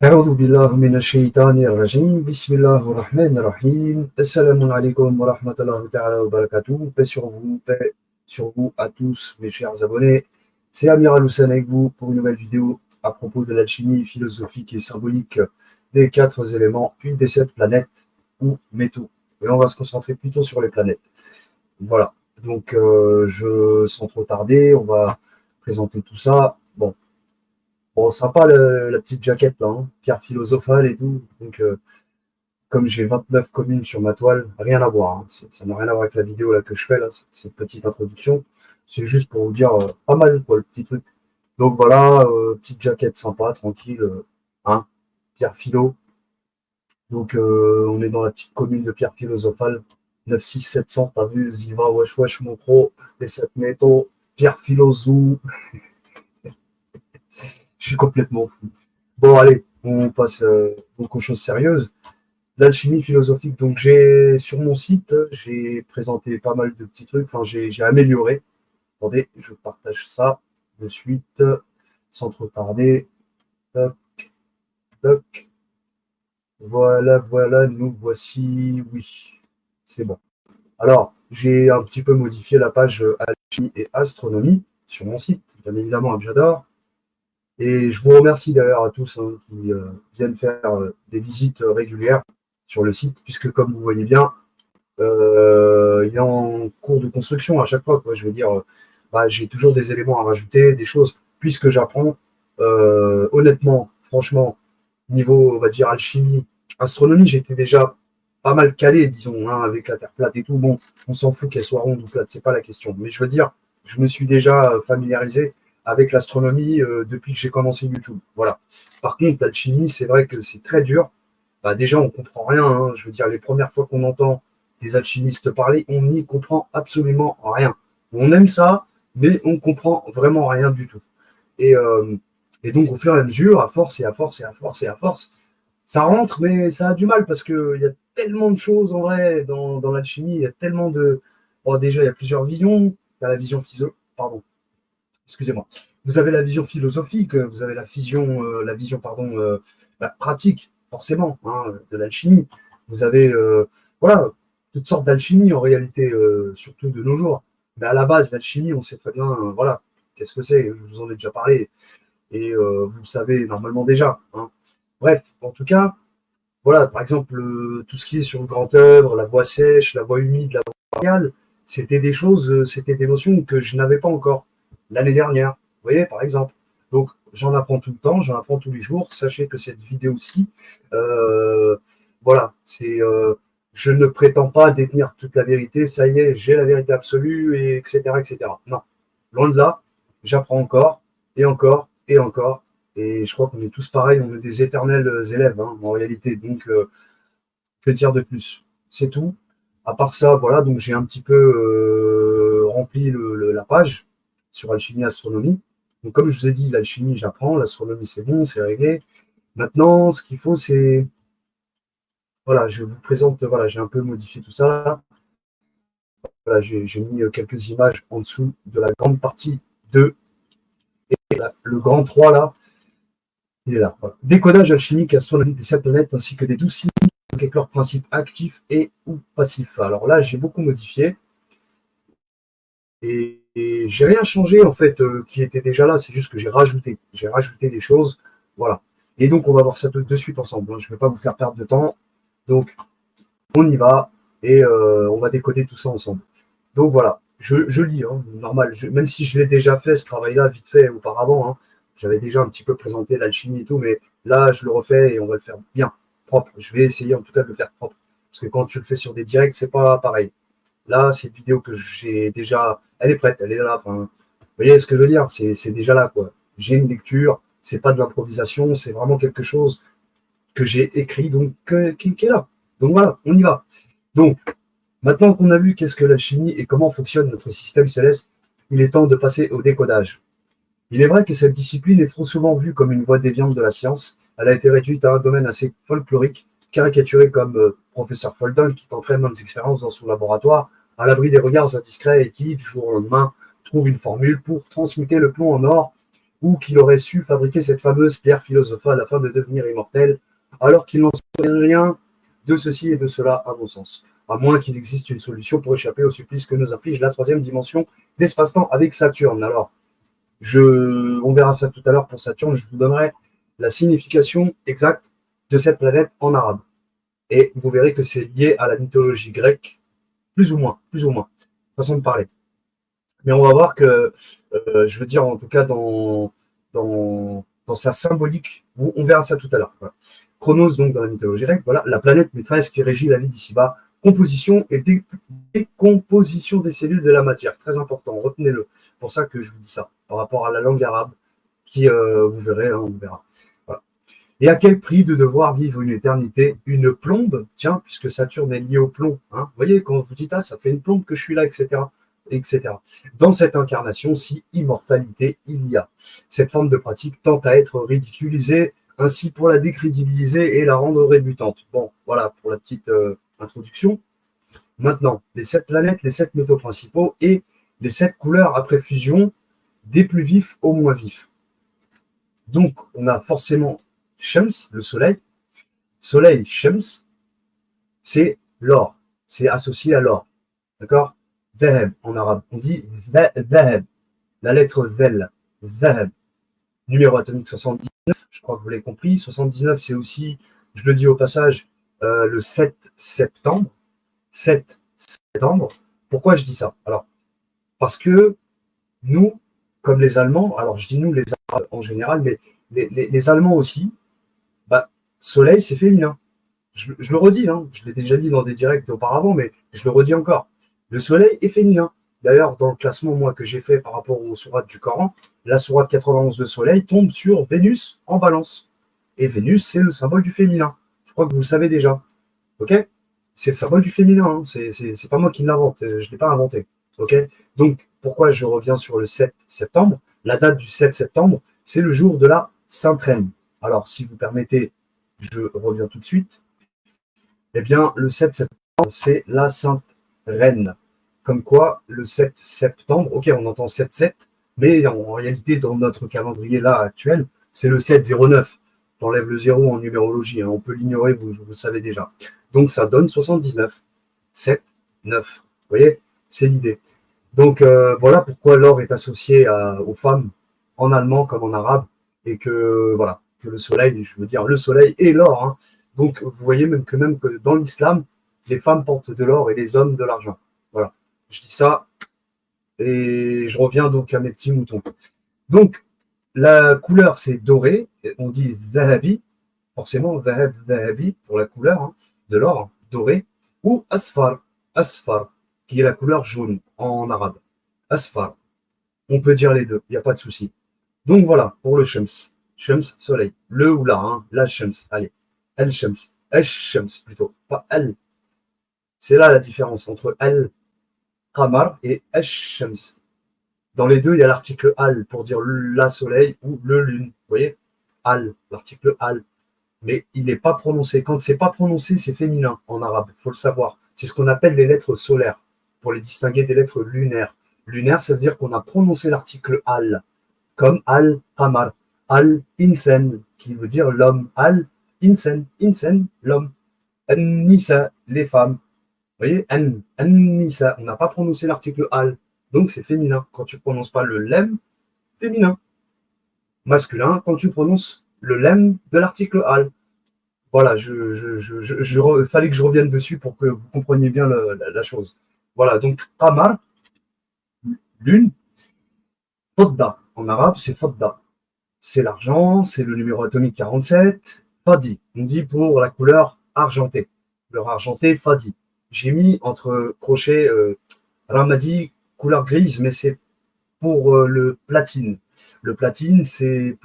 أعوذ بالله من الشيطان الرجيم بسم الله الرحمن الرحيم Assalamu alaikum wa rahmatullahi ta'ala wa barakatuh. Paix sur vous à tous mes chers abonnés. C'est Amiral Hussein avec vous pour une nouvelle vidéo à propos de l'alchimie philosophique et symbolique des 4 éléments, puis des 7 planètes ou métaux. Et on va se concentrer plutôt sur les planètes. Voilà, donc sans trop tarder, on va présenter tout ça. Bon, sympa la petite jaquette là, hein, pierre philosophale et tout. Donc, comme j'ai 29 communes sur ma toile, rien à voir, hein. Ça n'a rien à voir avec la vidéo là que je fais là, cette petite introduction. C'est juste pour vous dire pas mal quoi, le petit truc. Donc voilà, petite jaquette sympa, tranquille, hein, pierre philo. Donc on est dans la petite commune de pierre philosophale, 96700, t'as vu, Ziva, wesh wesh mon pro, les 7 métaux, pierre philosou. Je suis complètement fou. Bon, allez, on passe donc aux choses sérieuses. L'alchimie philosophique, donc j'ai sur mon site, j'ai présenté pas mal de petits trucs, enfin j'ai amélioré. Attendez, je partage ça de suite, sans trop tarder. Toc, toc. Voilà, voilà, nous voici, oui, c'est bon. Alors, j'ai un petit peu modifié la page alchimie et astronomie sur mon site, bien évidemment, j'adore. Et je vous remercie d'ailleurs à tous hein, qui viennent faire des visites régulières sur le site, puisque comme vous voyez bien, il est en cours de construction à chaque fois. Quoi. Je veux dire, j'ai toujours des éléments à rajouter, des choses, puisque j'apprends. Honnêtement, franchement, niveau, on va dire, alchimie, astronomie, j'étais déjà pas mal calé, disons, hein, avec la Terre plate et tout. Bon, on s'en fout qu'elle soit ronde ou plate, c'est pas la question. Mais je veux dire, je me suis déjà familiarisé avec l'astronomie depuis que j'ai commencé YouTube. Voilà. Par contre, l'alchimie, c'est vrai que c'est très dur. Déjà, on comprend rien. Hein. Je veux dire, les premières fois qu'on entend des alchimistes parler, on n'y comprend absolument rien. On aime ça, mais on comprend vraiment rien du tout. Et, euh, et donc, au fur et à mesure, à force et à force et à force et à force, ça rentre, mais ça a du mal parce qu'il y a tellement de choses en vrai dans l'alchimie. Il y a tellement de. Bon, déjà, il y a plusieurs visions. Il y a la vision pardon, excusez-moi. Vous avez la vision philosophique, vous avez la vision pardon, pratique, forcément, hein, de l'alchimie. Vous avez voilà, toutes sortes d'alchimie en réalité, surtout de nos jours. Mais à la base, l'alchimie, on sait très bien, voilà, qu'est-ce que c'est, je vous en ai déjà parlé, et vous le savez normalement déjà. Hein. Bref, en tout cas, voilà, par exemple, tout ce qui est sur le grand œuvre, la voie sèche, la voie humide, la voie boréale, c'était des choses, c'était des notions que je n'avais pas encore l'année dernière. Vous voyez, par exemple. Donc, j'en apprends tout le temps, j'en apprends tous les jours. Sachez que cette vidéo-ci, euh, voilà, je ne prétends pas détenir toute la vérité. Ça y est, j'ai la vérité absolue, et etc., etc. Non, loin de là, j'apprends encore et encore et encore. Et je crois qu'on est tous pareils, on est des éternels élèves hein, en réalité. Donc, que dire de plus? C'est tout. À part ça, voilà, donc j'ai un petit peu rempli la page sur alchimie astronomie. Donc, comme je vous ai dit, l'alchimie, j'apprends, l'astronomie, c'est bon, c'est réglé. Maintenant, ce qu'il faut, c'est. Voilà, je vous présente, voilà, j'ai un peu modifié tout ça. Voilà, j'ai mis quelques images en dessous de la grande partie 2 et le grand 3 là, il est là. Voilà. Décodage alchimique astronomique des 7 planètes ainsi que des 12 signes avec leurs principes actifs et ou passifs. Alors là, j'ai beaucoup modifié et j'ai rien changé en fait qui était déjà là, c'est juste que j'ai rajouté. J'ai rajouté des choses. Voilà. Et donc, on va voir ça de suite ensemble. Hein. Je ne vais pas vous faire perdre de temps. Donc, on y va et on va décoder tout ça ensemble. Donc voilà, je lis, hein, normal. Même si je l'ai déjà fait, ce travail-là, vite fait auparavant, hein, j'avais déjà un petit peu présenté l'alchimie et tout, mais là, je le refais et on va le faire bien, propre. Je vais essayer en tout cas de le faire propre. Parce que quand je le fais sur des directs, c'est pas pareil. Là, c'est une vidéo que j'ai déjà. Elle est prête, elle est là. Enfin, vous voyez ce que je veux dire? C'est déjà là, quoi. J'ai une lecture, c'est pas de l'improvisation, c'est vraiment quelque chose que j'ai écrit, donc qui est là. Donc voilà, on y va. Donc, maintenant qu'on a vu qu'est-ce que la chimie et comment fonctionne notre système céleste, il est temps de passer au décodage. Il est vrai que cette discipline est trop souvent vue comme une voie déviante de la science. Elle a été réduite à un domaine assez folklorique, caricaturé comme professeur Fulton qui tente maintes expériences dans son laboratoire, à l'abri des regards indiscrets et qui, du jour au lendemain, trouve une formule pour transmuter le plomb en or ou qu'il aurait su fabriquer cette fameuse pierre philosophale afin de devenir immortel, alors qu'il n'en sait rien de ceci et de cela, à mon sens. À moins qu'il existe une solution pour échapper au supplice que nous inflige la troisième dimension d'espace-temps avec Saturne. Alors, on verra ça tout à l'heure pour Saturne, je vous donnerai la signification exacte de cette planète en arabe. Et vous verrez que c'est lié à la mythologie grecque, plus ou moins, façon de parler. Mais on va voir que, je veux dire, en tout cas, dans sa symbolique, on verra ça tout à l'heure. Voilà. Chronos, donc, dans la mythologie grecque, voilà, la planète maîtresse qui régit la vie d'ici-bas, composition et décomposition des cellules de la matière. Très important, retenez-le. C'est pour ça que je vous dis ça, par rapport à la langue arabe, qui, vous verrez, hein, on verra. Voilà. Et à quel prix de devoir vivre une éternité, une plombe, tiens, puisque Saturne est lié au plomb. Hein, vous voyez, quand vous dites, ah, ça fait une plombe que je suis là, etc. Dans cette incarnation, si immortalité il y a. Cette forme de pratique tend à être ridiculisée, ainsi pour la décrédibiliser et la rendre rébutante. Bon, voilà pour la petite introduction. Maintenant, les 7 planètes, les 7 métaux principaux et les 7 couleurs après fusion, des plus vifs aux moins vifs. Donc, on a forcément Shams, le soleil. Soleil, Shams, c'est l'or. C'est associé à l'or. D'accord? Zahab en arabe. On dit Zahab. La lettre Zel. Zahab. Numéro atomique 79. Je crois que vous l'avez compris. 79, c'est aussi, je le dis au passage, le 7 septembre. 7 septembre. Pourquoi je dis ça? Alors, parce que nous, comme les Allemands, alors je dis nous, les Arabes en général, mais les Allemands aussi, bah, soleil, c'est féminin. Je le redis, hein, je l'ai déjà dit dans des directs auparavant, mais je le redis encore. Le soleil est féminin. D'ailleurs, dans le classement, moi, que j'ai fait par rapport aux sourates du Coran, la sourate 91 de soleil tombe sur Vénus en balance. Et Vénus, c'est le symbole du féminin. Je crois que vous le savez déjà. OK? C'est le symbole du féminin. Hein. C'est pas moi qui l'invente. Je ne l'ai pas inventé. OK? Donc, pourquoi je reviens sur le 7 septembre? La date du 7 septembre, c'est le jour de la Sainte Reine. Alors, si vous permettez, je reviens tout de suite. Eh bien, le 7 septembre, c'est la Sainte Reine. Comme quoi, le 7 septembre, ok, on entend 7-7, mais en réalité, dans notre calendrier là actuel, c'est le 7-09. J'enlève le 0 en numérologie, hein, on peut l'ignorer, vous le savez déjà. Donc, ça donne 79. 7, 9. Vous voyez, c'est l'idée. Donc, voilà pourquoi l'or est associé aux femmes en allemand comme en arabe, et que, voilà, que le soleil, je veux dire, le soleil et l'or. Hein. Donc, vous voyez même que dans l'islam, les femmes portent de l'or et les hommes de l'argent. Voilà. Je dis ça et je reviens donc à mes petits moutons. Donc, la couleur, c'est doré. On dit zahabi, forcément, zahab, zahabi pour la couleur hein, de l'or, doré, ou asfar, asfar, qui est la couleur jaune en arabe. Asfar. On peut dire les deux, il n'y a pas de souci. Donc voilà, pour le Shams. Shams, soleil. Le ou la, hein, la Shams. Allez, El Shams. El Shams plutôt, pas El. C'est là la différence entre El Qamar et Ash-Shams. Dans les deux, il y a l'article Al pour dire la soleil ou le lune. Vous voyez? Al, l'article Al. Mais il n'est pas prononcé. Quand c'est pas prononcé, c'est féminin en arabe. Il faut le savoir. C'est ce qu'on appelle les lettres solaires pour les distinguer des lettres lunaires. Lunaire, ça veut dire qu'on a prononcé l'article Al, comme Al-Qamar. Al-Insen, qui veut dire l'homme. Al-Insen, Insen, l'homme. An-Nisa, les femmes. Vous voyez, An-Nisa, on n'a pas prononcé l'article Al, donc c'est féminin. Quand tu ne prononces pas le lem, féminin. Masculin, quand tu prononces le lem de l'article Al. Voilà, fallait que je revienne dessus pour que vous compreniez bien la chose. Voilà, donc Qamar, lune, Fodda, en arabe c'est Fodda. C'est l'argent, c'est le numéro atomique 47, Fadi, on dit pour la couleur argentée. Couleur argentée, Fadi. J'ai mis entre crochets Ramadi, couleur grise, mais c'est pour le platine. Le platine, c'est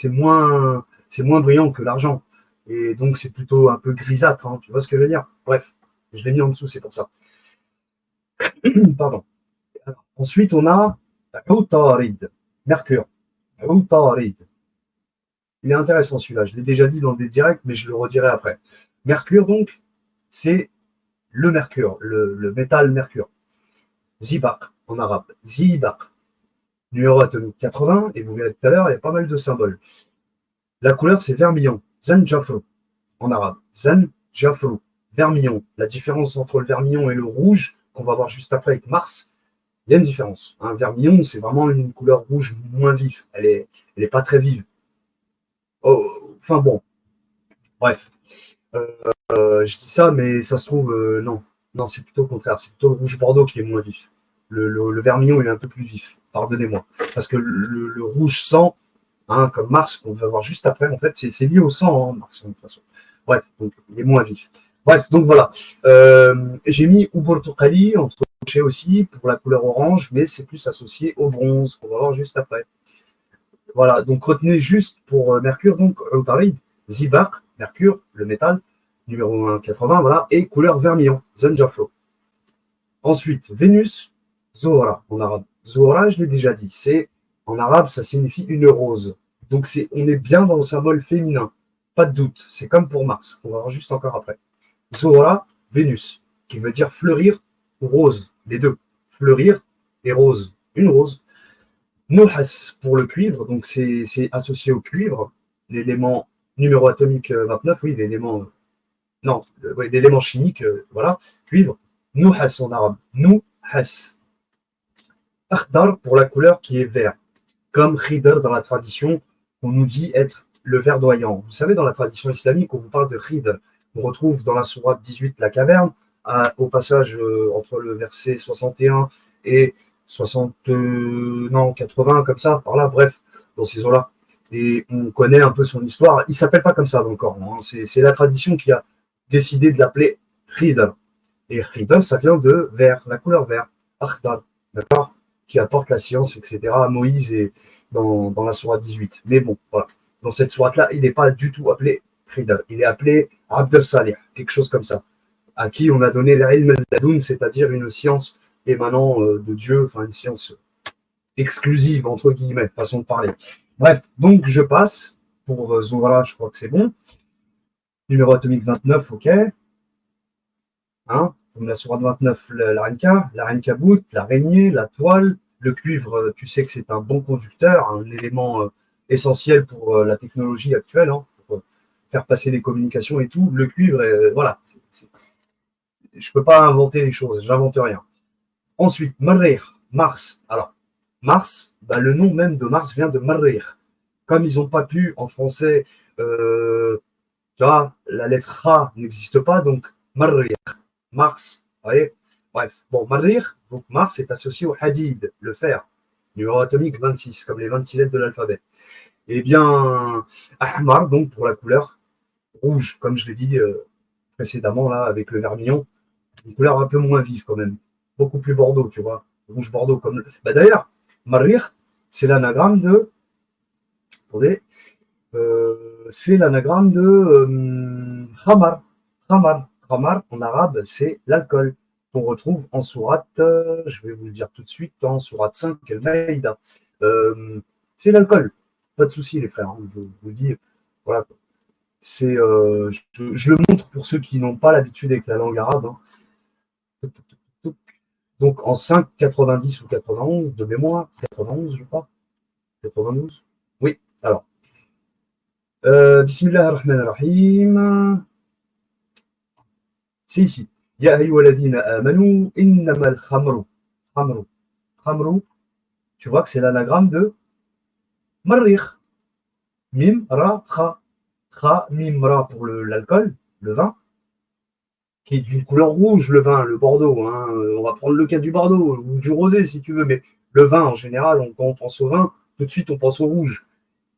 moins brillant que l'argent. Et donc, c'est plutôt un peu grisâtre. Hein, tu vois ce que je veux dire? Bref, je l'ai mis en dessous, c'est pour ça. Pardon. Alors, ensuite, on a Utarid, Mercure. Utarid. Il est intéressant celui-là. Je l'ai déjà dit dans des directs, mais je le redirai après. Mercure, donc, c'est le mercure, le métal mercure. Zibaq en arabe. Zibaq. Numéro atomique 80, et vous verrez tout à l'heure, il y a pas mal de symboles. La couleur, c'est vermillon, zanjafrou en arabe. Zanjafrou, vermillon. La différence entre le vermillon et le rouge, qu'on va voir juste après avec Mars, il y a une différence. Un vermillon, c'est vraiment une couleur rouge moins vive. Elle est pas très vive. Oh, enfin bon, bref. Je dis ça, mais ça se trouve, non. Non, c'est plutôt le contraire. C'est plutôt le rouge bordeaux qui est moins vif. Le vermillon, il est un peu plus vif. Pardonnez-moi. Parce que le rouge sang, hein, comme Mars, qu'on va voir juste après, en fait, c'est lié au sang, hein, Mars, de toute façon. Bref, donc il est moins vif. Bref, donc voilà. J'ai mis Ubortokali entre crochet aussi pour la couleur orange, mais c'est plus associé au bronze, qu'on va voir juste après. Voilà, donc retenez juste pour Mercure, donc Outarid, Zibar, Mercure, le métal, numéro 180, voilà, et couleur vermillon, Zanjaflo. Ensuite, Vénus, Zohra en arabe. Zohra, je l'ai déjà dit, c'est en arabe, ça signifie une rose. Donc on est bien dans le symbole féminin, pas de doute. C'est comme pour Mars, on va voir juste encore après. Zohra, Vénus, qui veut dire fleurir ou rose, les deux. Fleurir et rose, une rose. Nuhas pour le cuivre, donc c'est associé au cuivre, l'élément numéro atomique 29, oui, l'élément non, ouais, l'élément chimique, voilà, cuivre. Nuhas en arabe, Nuhas. Akhdar pour la couleur qui est vert, comme Khidr dans la tradition, on nous dit être le verdoyant. Vous savez, dans la tradition islamique, on vous parle de Khidr. On retrouve dans la sourate 18 la caverne, au passage entre le verset 61 et 60, non, 80, comme ça, par là, bref, dans ces eaux-là. Et on connaît un peu son histoire. Il ne s'appelle pas comme ça dans le Coran. Hein. C'est la tradition qui a décidé de l'appeler Khidr. Et Khidr, ça vient de vert, la couleur vert, Akhdar, d'accord, qui apporte la science, etc. à Moïse et dans la sourate 18. Mais bon, voilà. Dans cette sourate-là, il n'est pas du tout appelé Khidr. Il est appelé Abd Salih, quelque chose comme ça, à qui on a donné l'ilm al-ladoun, c'est-à-dire une science émanant de Dieu, enfin une science exclusive, entre guillemets, façon de parler. Bref, donc je passe pour Zohra, je crois que c'est bon. Numéro atomique 29, ok. Hein, comme la sourate 29, la bout, l'araignée, la toile, le cuivre, tu sais que c'est un bon conducteur, un élément essentiel pour la technologie actuelle, hein, pour faire passer les communications et tout. Le cuivre, voilà. Je ne peux pas inventer les choses, j'invente rien. Ensuite, Marrir, Mars. Alors, Mars, bah, le nom même de Mars vient de Marrir. Comme ils n'ont pas pu en français, tu vois, la lettre Ra n'existe pas, donc Marrir, Mars. Vous voyez. Bref, bon, Marrir, donc Mars est associé au Hadid, le fer, numéro atomique 26, comme les 26 lettres de l'alphabet. Eh bien, Ahmar, donc pour la couleur rouge, comme je l'ai dit précédemment, là, avec le vermillon, une couleur un peu moins vive quand même, beaucoup plus bordeaux, tu vois, rouge bordeaux comme. Bah, d'ailleurs, Marrir, c'est l'anagramme de. Attendez, c'est l'anagramme de Khamar. Khamar. Khamar, en arabe, c'est l'alcool qu'on retrouve en sourate, je vais vous le dire tout de suite, en sourate 5, Al-Maïda. C'est l'alcool. Pas de souci, les frères. Hein, je vous le dis. Voilà. C'est, je le montre pour ceux qui n'ont pas l'habitude avec la langue arabe. Hein. Donc en 5, 90 ou 91 de mémoire, 91 je crois, 92. Oui, alors. Bismillah ar-Rahman ar-Rahim. C'est ici. Ya ayyuhalladhina amanu innamal khamru. Khamru. Khamru, tu vois que c'est l'anagramme de Marrir. Mim, ra, kha. Kha, mim, ra pour l'alcool, le vin, qui est d'une couleur rouge, le vin, le Bordeaux. Hein. On va prendre le cas du Bordeaux ou du rosé si tu veux, mais le vin en général, quand on pense au vin, tout de suite on pense au rouge.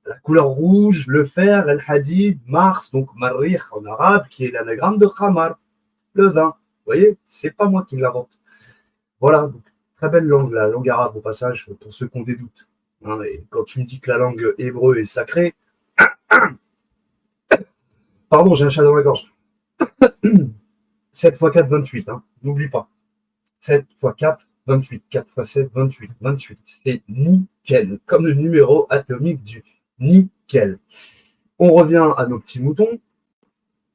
La couleur rouge, le fer, el hadid, Mars, donc Marrikh en arabe, qui est l'anagramme de Khamar, le vin. Vous voyez, c'est pas moi qui l'invente. Voilà, donc, très belle langue, la langue arabe au passage, pour ceux qui ont des doutes. Hein, et quand tu me dis que la langue hébreu est sacrée, pardon, j'ai un chat dans la gorge. 7 x 4, 28, hein, n'oublie pas. 7 x 4, 28. 4 x 7, 28. 28. C'est nickel, comme le numéro atomique du nickel. On revient à nos petits moutons.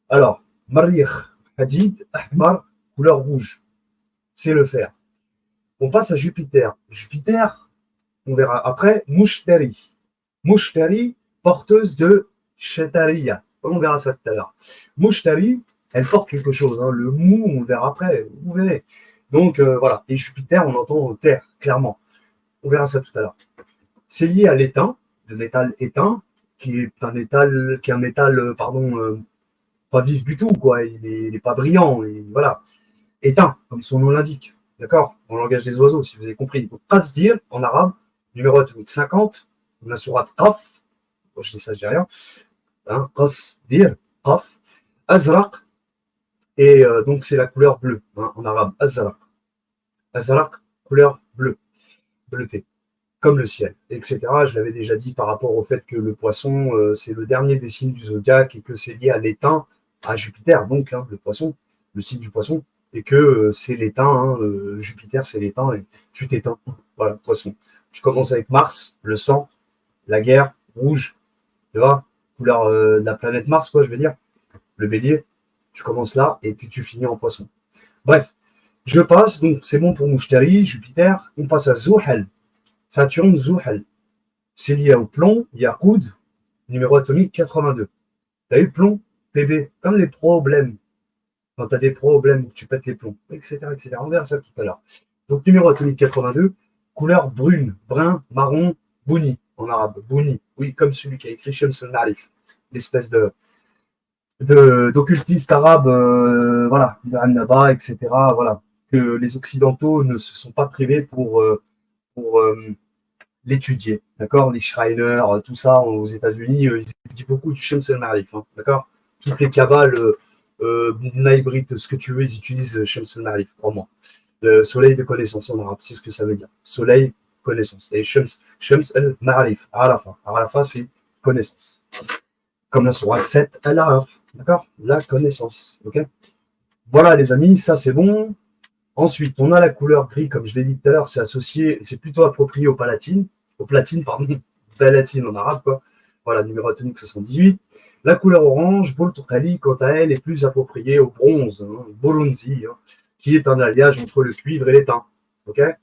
Alors, Marrikh, Hadid, Ahmar, couleur rouge. C'est le fer. On passe à Jupiter. Jupiter, on verra après, mushtari. Mushtari, porteuse de shatariya. On verra ça tout à l'heure. Mushtari, elle porte quelque chose. Hein. Le mou, on le verra après, vous verrez. Donc voilà. Et Jupiter, on entend terre, clairement. On verra ça tout à l'heure. C'est lié à l'étain, le métal étain, qui est un métal, pas vif du tout, quoi. Il n'est pas brillant, voilà. Éteint, comme son nom l'indique. D'accord? Dans le langage des oiseaux, si vous avez compris. Donc, Qasdir, en arabe, numéro atomique 50, la sourate Qaf, je dis ça, je dis rien. Hein, Qasdir, Qaf, Azraq, et donc c'est la couleur bleue, hein, en arabe, Azraq. Azraq, couleur bleue, bleutée, comme le ciel, etc. Je l'avais déjà dit par rapport au fait que le poisson, c'est le dernier des signes du zodiaque et que c'est lié à l'étain, à Jupiter, donc hein, le poisson, le signe du poisson, et que c'est l'étain, hein, Jupiter c'est l'étain, et tu t'éteins, voilà, poisson. Tu commences avec Mars, le sang, la guerre, rouge, tu vois, couleur de la planète Mars, quoi, je veux dire, le bélier, tu commences là, et puis tu finis en poisson. Bref, je passe, donc c'est bon pour Mushtari, Jupiter, on passe à Zuhal, Saturne, Zuhal. C'est lié au plomb, Yakoud, numéro atomique 82. Tu as eu plomb, PB, comme les problèmes. Quand tu as des problèmes, tu pètes les plombs, etc., etc. On verra ça tout à l'heure. Donc, numéro atomique 82, couleur brune, brun, marron, bouni, en arabe, bouni. Oui, comme celui qui a écrit Shams al-Ma'arif, l'espèce d'occultiste arabe, voilà, de Annaba, etc., voilà, que les Occidentaux ne se sont pas privés pour l'étudier, d'accord. Les Schreiner, tout ça, aux États-Unis, ils étudient beaucoup du Shams al-Ma'arif, hein, d'accord. Toutes les cabales, Naibrit, ce que tu veux, ils utilisent Shams al-Ma'arif, crois-moi. Le soleil de connaissance en arabe, c'est ce que ça veut dire. Soleil, connaissance. Et Shams al-Ma'arif, Arafa. Arafa, c'est connaissance. Comme la sourate 7, al-Araf, d'accord. La connaissance, ok. Voilà, les amis, ça c'est bon. Ensuite, on a la couleur gris, comme je l'ai dit tout à l'heure, c'est associé, c'est plutôt approprié aux platines, pardon, palatine en arabe, quoi. Voilà, numéro atomique 78. La couleur orange, Boltokhali, quant à elle, est plus appropriée au bronze, hein, Bolonzi, hein, qui est un alliage entre le cuivre et l'étain. Ok. Et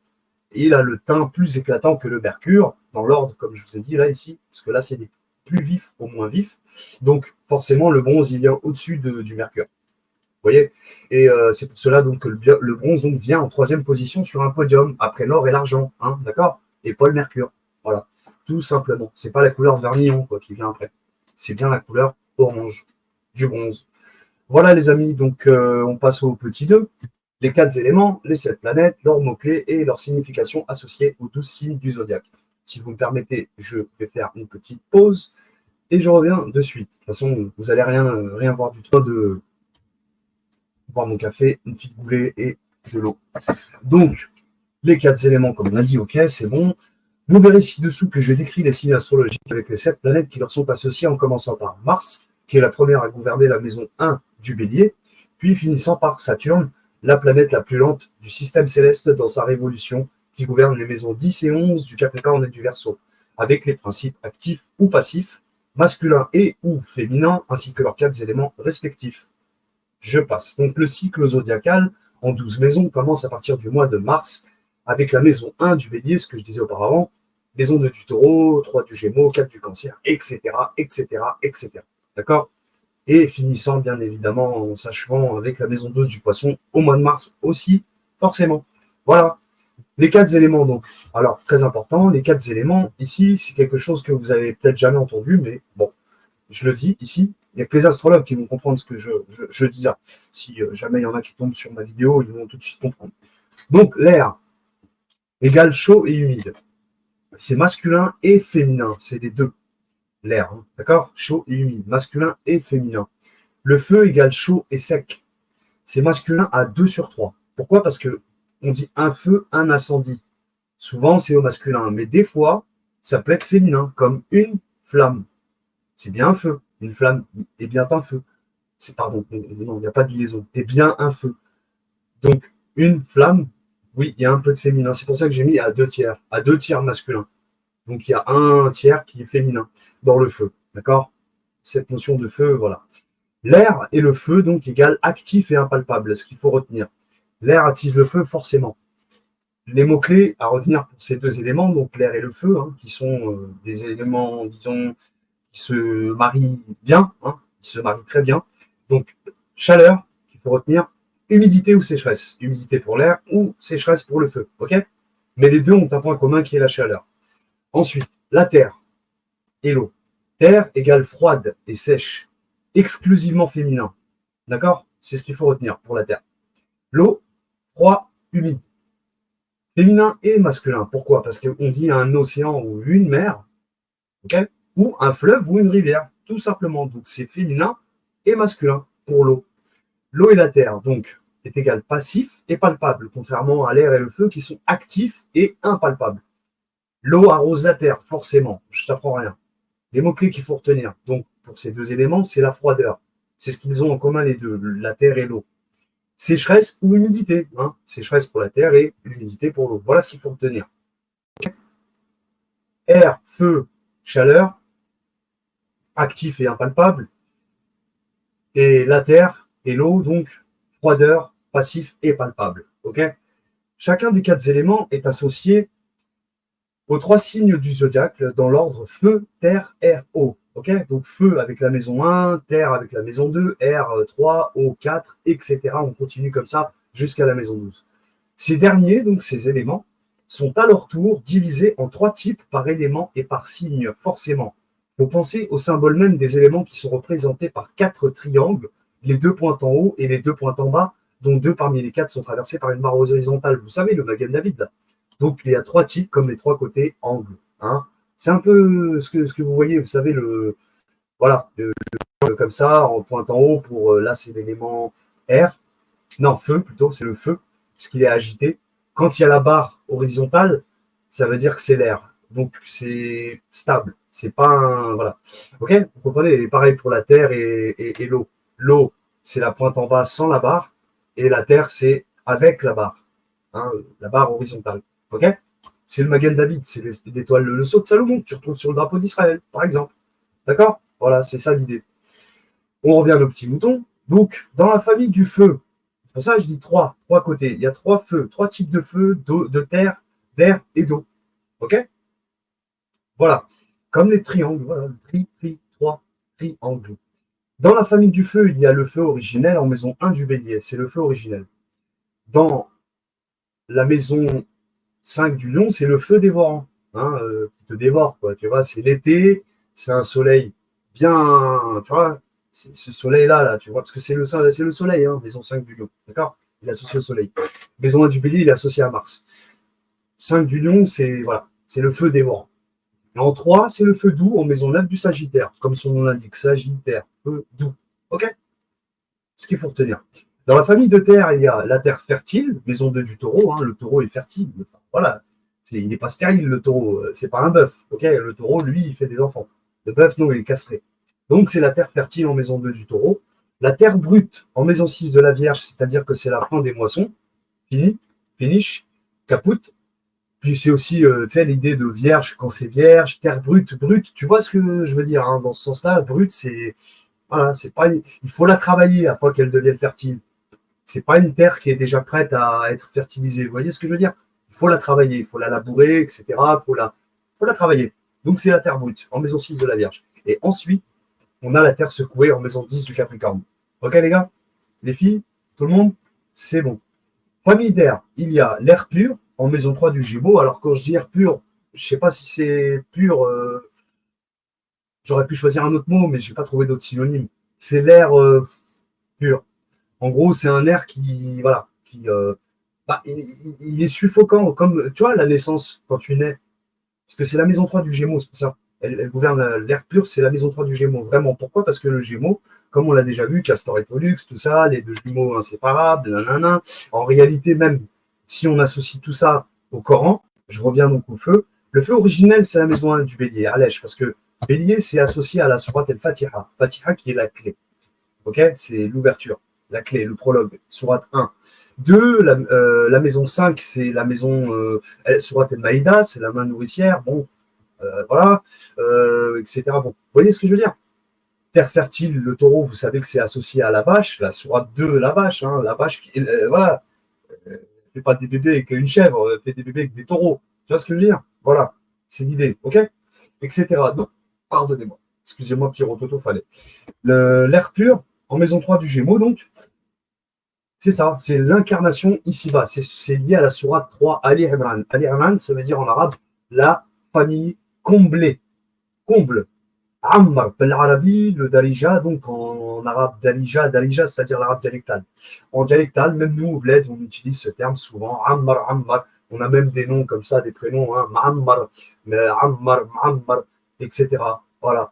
il a le teint plus éclatant que le mercure, dans l'ordre, comme je vous ai dit là, ici, parce que là, c'est des plus vifs au moins vifs. Donc, forcément, le bronze, il vient au-dessus du mercure. Vous voyez. Et c'est pour cela donc, que le bronze donc, vient en troisième position sur un podium, après l'or et l'argent, hein, d'accord. Et pas le mercure. Voilà, tout simplement. C'est pas la couleur vermillon quoi, qui vient après. C'est bien la couleur orange du bronze. Voilà les amis, donc on passe au petit 2. Les 4 éléments, les 7 planètes, leurs mots-clés et leur signification associée aux 12 signes du zodiaque. Si vous me permettez, je vais faire une petite pause et je reviens de suite. De toute façon, vous n'allez rien voir du tout de boire mon café, une petite goulée et de l'eau. Donc, les 4 éléments, comme on a dit, ok, c'est bon. Vous verrez ci-dessous que je décris les signes astrologiques avec les 7 planètes qui leur sont associées en commençant par Mars, qui est la première à gouverner la maison 1 du Bélier, puis finissant par Saturne, la planète la plus lente du système céleste dans sa révolution, qui gouverne les maisons 10 et 11 du Capricorne et du Verseau, avec les principes actifs ou passifs, masculins et ou féminins, ainsi que leurs 4 éléments respectifs. Je passe. Donc le cycle zodiacal en 12 maisons commence à partir du mois de mars avec la maison 1 du Bélier, ce que je disais auparavant, maison 2 du Taureau, 3 du Gémeaux, 4 du Cancer, etc., etc., etc. D'accord. Et finissant bien évidemment en s'achevant avec la maison 12 du Poisson au mois de mars aussi, forcément. Voilà. Les 4 éléments donc. Alors très important, les 4 éléments ici, c'est quelque chose que vous avez peut-être jamais entendu, mais bon, je le dis ici. Il n'y a que les astrologues qui vont comprendre ce que je dis là. Si jamais il y en a qui tombent sur ma vidéo, ils vont tout de suite comprendre. Donc, l'air égale chaud et humide. C'est masculin et féminin. C'est les deux. L'air, hein, d'accord. Chaud et humide. Masculin et féminin. Le feu égale chaud et sec. C'est masculin à 2 sur 3. Pourquoi? Parce que on dit un feu, un incendie. Souvent, c'est au masculin. Mais des fois, ça peut être féminin, comme une flamme. C'est bien un feu. Une flamme est bien un feu. Pardon, non, il n'y a pas de liaison. Est bien un feu. Donc, une flamme, oui, il y a un peu de féminin. C'est pour ça que j'ai mis à 2 tiers, à 2 tiers masculin. Donc, il y a un tiers qui est féminin dans le feu. D'accord? Cette notion de feu, voilà. L'air et le feu, donc, égale actif et impalpable. Ce qu'il faut retenir. L'air attise le feu, forcément. Les mots-clés à retenir pour ces deux éléments, donc l'air et le feu, hein, qui sont des éléments, disons, qui se marient bien, hein, qui se marient très bien. Donc, chaleur, qu'il faut retenir, humidité ou sécheresse. Humidité pour l'air ou sécheresse pour le feu. Ok? Mais les deux ont un point commun qui est la chaleur. Ensuite, la terre et l'eau. Terre égale froide et sèche, exclusivement féminin. D'accord? C'est ce qu'il faut retenir pour la terre. L'eau, froid, humide. Féminin et masculin. Pourquoi? Parce qu'on dit un océan ou une mer, okay, ou un fleuve ou une rivière, tout simplement. Donc c'est féminin et masculin pour l'eau. L'eau et la terre, donc, est égal passif et palpable, contrairement à l'air et le feu qui sont actifs et impalpables. L'eau arrose la terre, forcément, je t'apprends rien. Les mots-clés qu'il faut retenir, donc, pour ces deux éléments, c'est la froideur. C'est ce qu'ils ont en commun les deux, la terre et l'eau. Sécheresse ou humidité, hein. Sécheresse pour la terre et l'humidité pour l'eau. Voilà ce qu'il faut retenir. Air, feu, chaleur, actif et impalpable. Et la terre et l'eau, donc froideur, passif et palpable. Okay. Chacun des quatre éléments est associé aux trois signes du zodiaque dans l'ordre feu, terre, air, eau. Okay, donc feu avec la maison 1, terre avec la maison 2, air 3, eau 4, etc. On continue comme ça jusqu'à la maison 12. Ces derniers, donc ces éléments, sont à leur tour divisés en trois types par élément et par signe, forcément. Il faut penser au symbole même des éléments qui sont représentés par quatre triangles, les deux pointes en haut et les deux pointes en bas, dont deux parmi les quatre sont traversés par une barre horizontale. Vous savez, le Magen David, là. Donc, il y a trois types comme les trois côtés angles. Hein. C'est un peu ce que vous voyez, vous savez, voilà, comme ça, en pointe en haut, pour là, c'est l'élément air. Non, feu plutôt, c'est le feu, puisqu'il est agité. Quand il y a la barre horizontale, ça veut dire que c'est l'air. Donc, c'est stable. C'est pas un. Voilà. Ok? Vous comprenez? Et pareil pour la terre et l'eau. L'eau, c'est la pointe en bas sans la barre. Et la terre, c'est avec la barre. Hein, la barre horizontale. Ok? C'est le Magen David, c'est l'étoile, le sceau de Salomon que tu retrouves sur le drapeau d'Israël, par exemple. D'accord? Voilà, c'est ça l'idée. On revient à nos petits moutons. Donc, dans la famille du feu, c'est pour ça que je dis trois côtés. Il y a trois feux, trois types de feux, de terre, d'air et d'eau. OK? Voilà. Comme les triangles, voilà, trois triangles. Dans la famille du feu, il y a le feu originel en maison 1 du bélier. C'est le feu originel. Dans la maison 5 du lion, c'est le feu dévorant. Hein, qui te dévore, quoi. Tu vois, c'est l'été, c'est un soleil bien, tu vois, ce soleil-là, là, tu vois, parce que c'est le soleil, hein, maison 5 du lion, d'accord? Il est associé au soleil. Maison 1 du bélier, il est associé à Mars. 5 du lion, c'est voilà, c'est le feu dévorant. Et en 3, c'est le feu doux en maison 9 du Sagittaire, comme son nom l'indique, Sagittaire, feu doux. OK? Ce qu'il faut retenir. Dans la famille de terre, il y a la terre fertile, maison 2 du taureau, hein, le taureau est fertile. Enfin, voilà, il n'est pas stérile, le taureau, c'est pas un bœuf. OK? Le taureau, lui, il fait des enfants. Le bœuf, non, il est castré. Donc, c'est la terre fertile en maison 2 du taureau. La terre brute en maison 6 de la Vierge, c'est-à-dire que c'est la fin des moissons. Fini, finish, caput. Puis c'est aussi l'idée de vierge quand c'est vierge, terre brute, brute. Tu vois ce que je veux dire hein, dans ce sens-là, brute, c'est voilà, c'est pas. Il faut la travailler afin qu'elle devienne fertile. C'est pas une terre qui est déjà prête à être fertilisée. Vous voyez ce que je veux dire? Il faut la travailler, il faut la labourer, etc. Faut la travailler. Donc c'est la terre brute en maison 6 de la Vierge. Et ensuite, on a la terre secouée en maison 10 du Capricorne. Ok les gars? Les filles? Tout le monde? C'est bon. Famille d'air, il y a l'air pur en maison 3 du Gémeaux. Alors quand je dis air pur, je ne sais pas si c'est pur, j'aurais pu choisir un autre mot, mais je n'ai pas trouvé d'autres synonymes. C'est l'air pur. En gros, c'est un air qui, voilà, il est suffocant, comme, tu vois, la naissance, quand tu nais. Parce que c'est la maison 3 du Gémeaux, c'est pour ça. Elle gouverne l'air pur, c'est la maison 3 du Gémeaux. Vraiment, pourquoi? Parce que le Gémeaux, comme on l'a déjà vu, Castor et Pollux, tout ça, les deux jumeaux inséparables, nanana. En réalité, même si on associe tout ça au Coran, je reviens donc au feu. Le feu originel, c'est la maison 1 du Bélier, Alèche, parce que Bélier, c'est associé à la sourate El-Fatiha. Fatiha qui est la clé. Ok? C'est l'ouverture, la clé, le prologue, sourate 1. 2, la maison 5, c'est la maison sourate El-Maïda, c'est la main nourricière. Bon, voilà, etc. Bon, vous voyez ce que je veux dire? Terre fertile, le taureau, vous savez que c'est associé à la vache, la sourate 2, la vache, hein, la vache, voilà, fais pas des bébés avec une chèvre, fais des bébés avec des taureaux. Tu vois ce que je veux dire? Voilà, c'est l'idée, ok? Etc. Donc, pardonnez-moi. Excusez-moi, petit rototo, fallait. L'air pur, en maison 3 du Gémeaux, donc, c'est ça, c'est l'incarnation ici-bas. C'est lié à la sourate 3, Ali Imran. Ali Imran, ça veut dire en arabe la famille comblée, comble. Ammar, l'Arabie, le Darija, donc en arabe Darija, c'est-à-dire l'arabe dialectal. En dialectal, même nous, au bled, on utilise ce terme souvent, Ammar. On a même des noms comme ça, des prénoms, hein, Ma'ammar, Ma'ammar, etc. Voilà.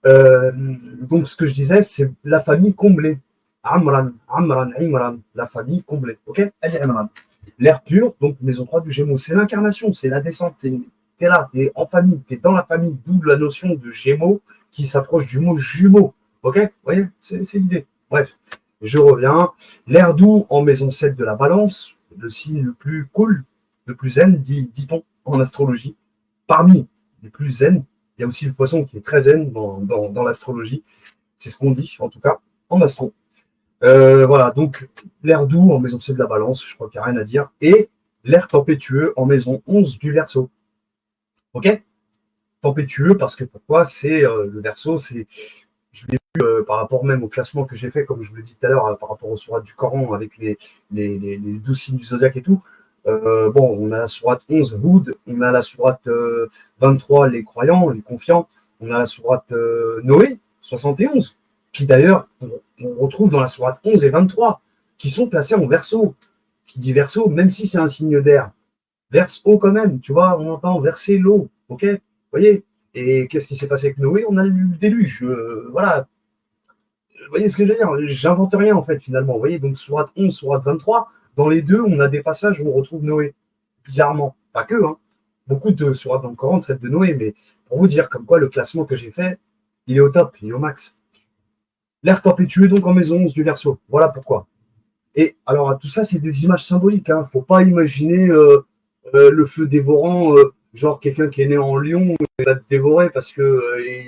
Donc, ce que je disais, c'est la famille comblée. Imran, la famille comblée. Ok? Elle est Imran. L'air pur, donc maison 3 du Gémeaux, c'est l'incarnation, c'est la descente. T'es là, t'es en famille, t'es dans la famille, d'où la notion de Gémeaux qui s'approche du mot jumeau. Ok? Vous voyez? C'est l'idée. Bref, je reviens. L'air doux en maison 7 de la balance, le signe le plus cool, le plus zen, dit-on en astrologie. Parmi les plus zen, il y a aussi le poisson qui est très zen dans l'astrologie. C'est ce qu'on dit, en tout cas, en astro. Voilà, donc l'air doux en maison 7 de la balance, je crois qu'il n'y a rien à dire. Et l'air tempétueux en maison 11 du Verseau. Ok? Tempétueux parce que pourquoi? C'est le Verseau, c'est, je l'ai vu par rapport même au classement que j'ai fait, comme je vous l'ai dit tout à l'heure, par rapport aux sourates du Coran avec les 12 signes du zodiaque et tout. Bon, on a la sourate 11, Houd, on a la sourate 23, les croyants, les confiants, on a la sourate Noé, 71, qui d'ailleurs, on retrouve dans la sourate 11 et 23, qui sont placés en verso. Qui dit verso, même si c'est un signe d'air, verse eau quand même, tu vois, on entend verser l'eau, ok? Vous voyez? Et qu'est-ce qui s'est passé avec Noé? On a eu le déluge, voilà. Vous voyez ce que je veux dire? J'invente rien en fait finalement. Vous voyez, donc sourate 11, sourate 23, dans les deux, on a des passages où on retrouve Noé. Bizarrement. Pas que, hein. Beaucoup de sourates dans le Coran traitent de Noé, mais pour vous dire comme quoi le classement que j'ai fait, il est au top, il est au max. L'air tempétueux donc en maison 11 du Verseau. Voilà pourquoi. Et alors tout ça, c'est des images symboliques. Hein. Faut pas imaginer le feu dévorant, genre quelqu'un qui est né en lion, il va te dévorer parce que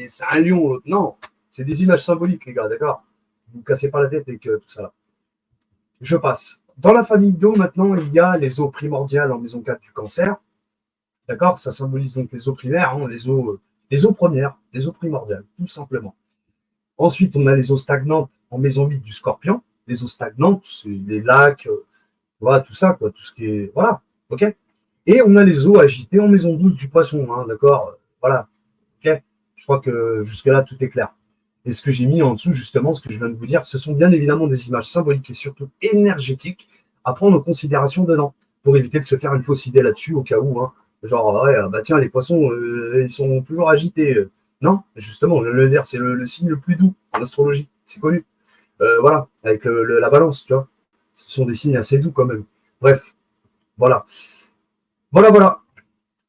c'est un lion. Non, c'est des images symboliques, les gars, d'accord? Vous ne cassez pas la tête avec tout ça là. Je passe. Dans la famille d'eau, maintenant, il y a les eaux primordiales en maison 4 du Cancer. D'accord? Ça symbolise donc les eaux primaires, hein, les eaux premières, les eaux primordiales, tout simplement. Ensuite, on a les eaux stagnantes en maison 8 du Scorpion. Les eaux stagnantes, c'est les lacs, voilà, tout ça, quoi, tout ce qui est. Voilà, ok? Et on a les eaux agitées en maison 12 du Poisson, hein, d'accord? Voilà, ok? Je crois que jusque-là, tout est clair. Et ce que j'ai mis en dessous, justement, ce que je viens de vous dire, ce sont bien évidemment des images symboliques et surtout énergétiques à prendre en considération dedans, pour éviter de se faire une fausse idée là-dessus au cas où. Hein. Genre, ouais, bah tiens, les poissons, ils sont toujours agités. Non, justement, le nerf, c'est le signe le plus doux en astrologie, c'est connu. Voilà, avec la balance, tu vois. Ce sont des signes assez doux quand même. Bref, voilà. Voilà.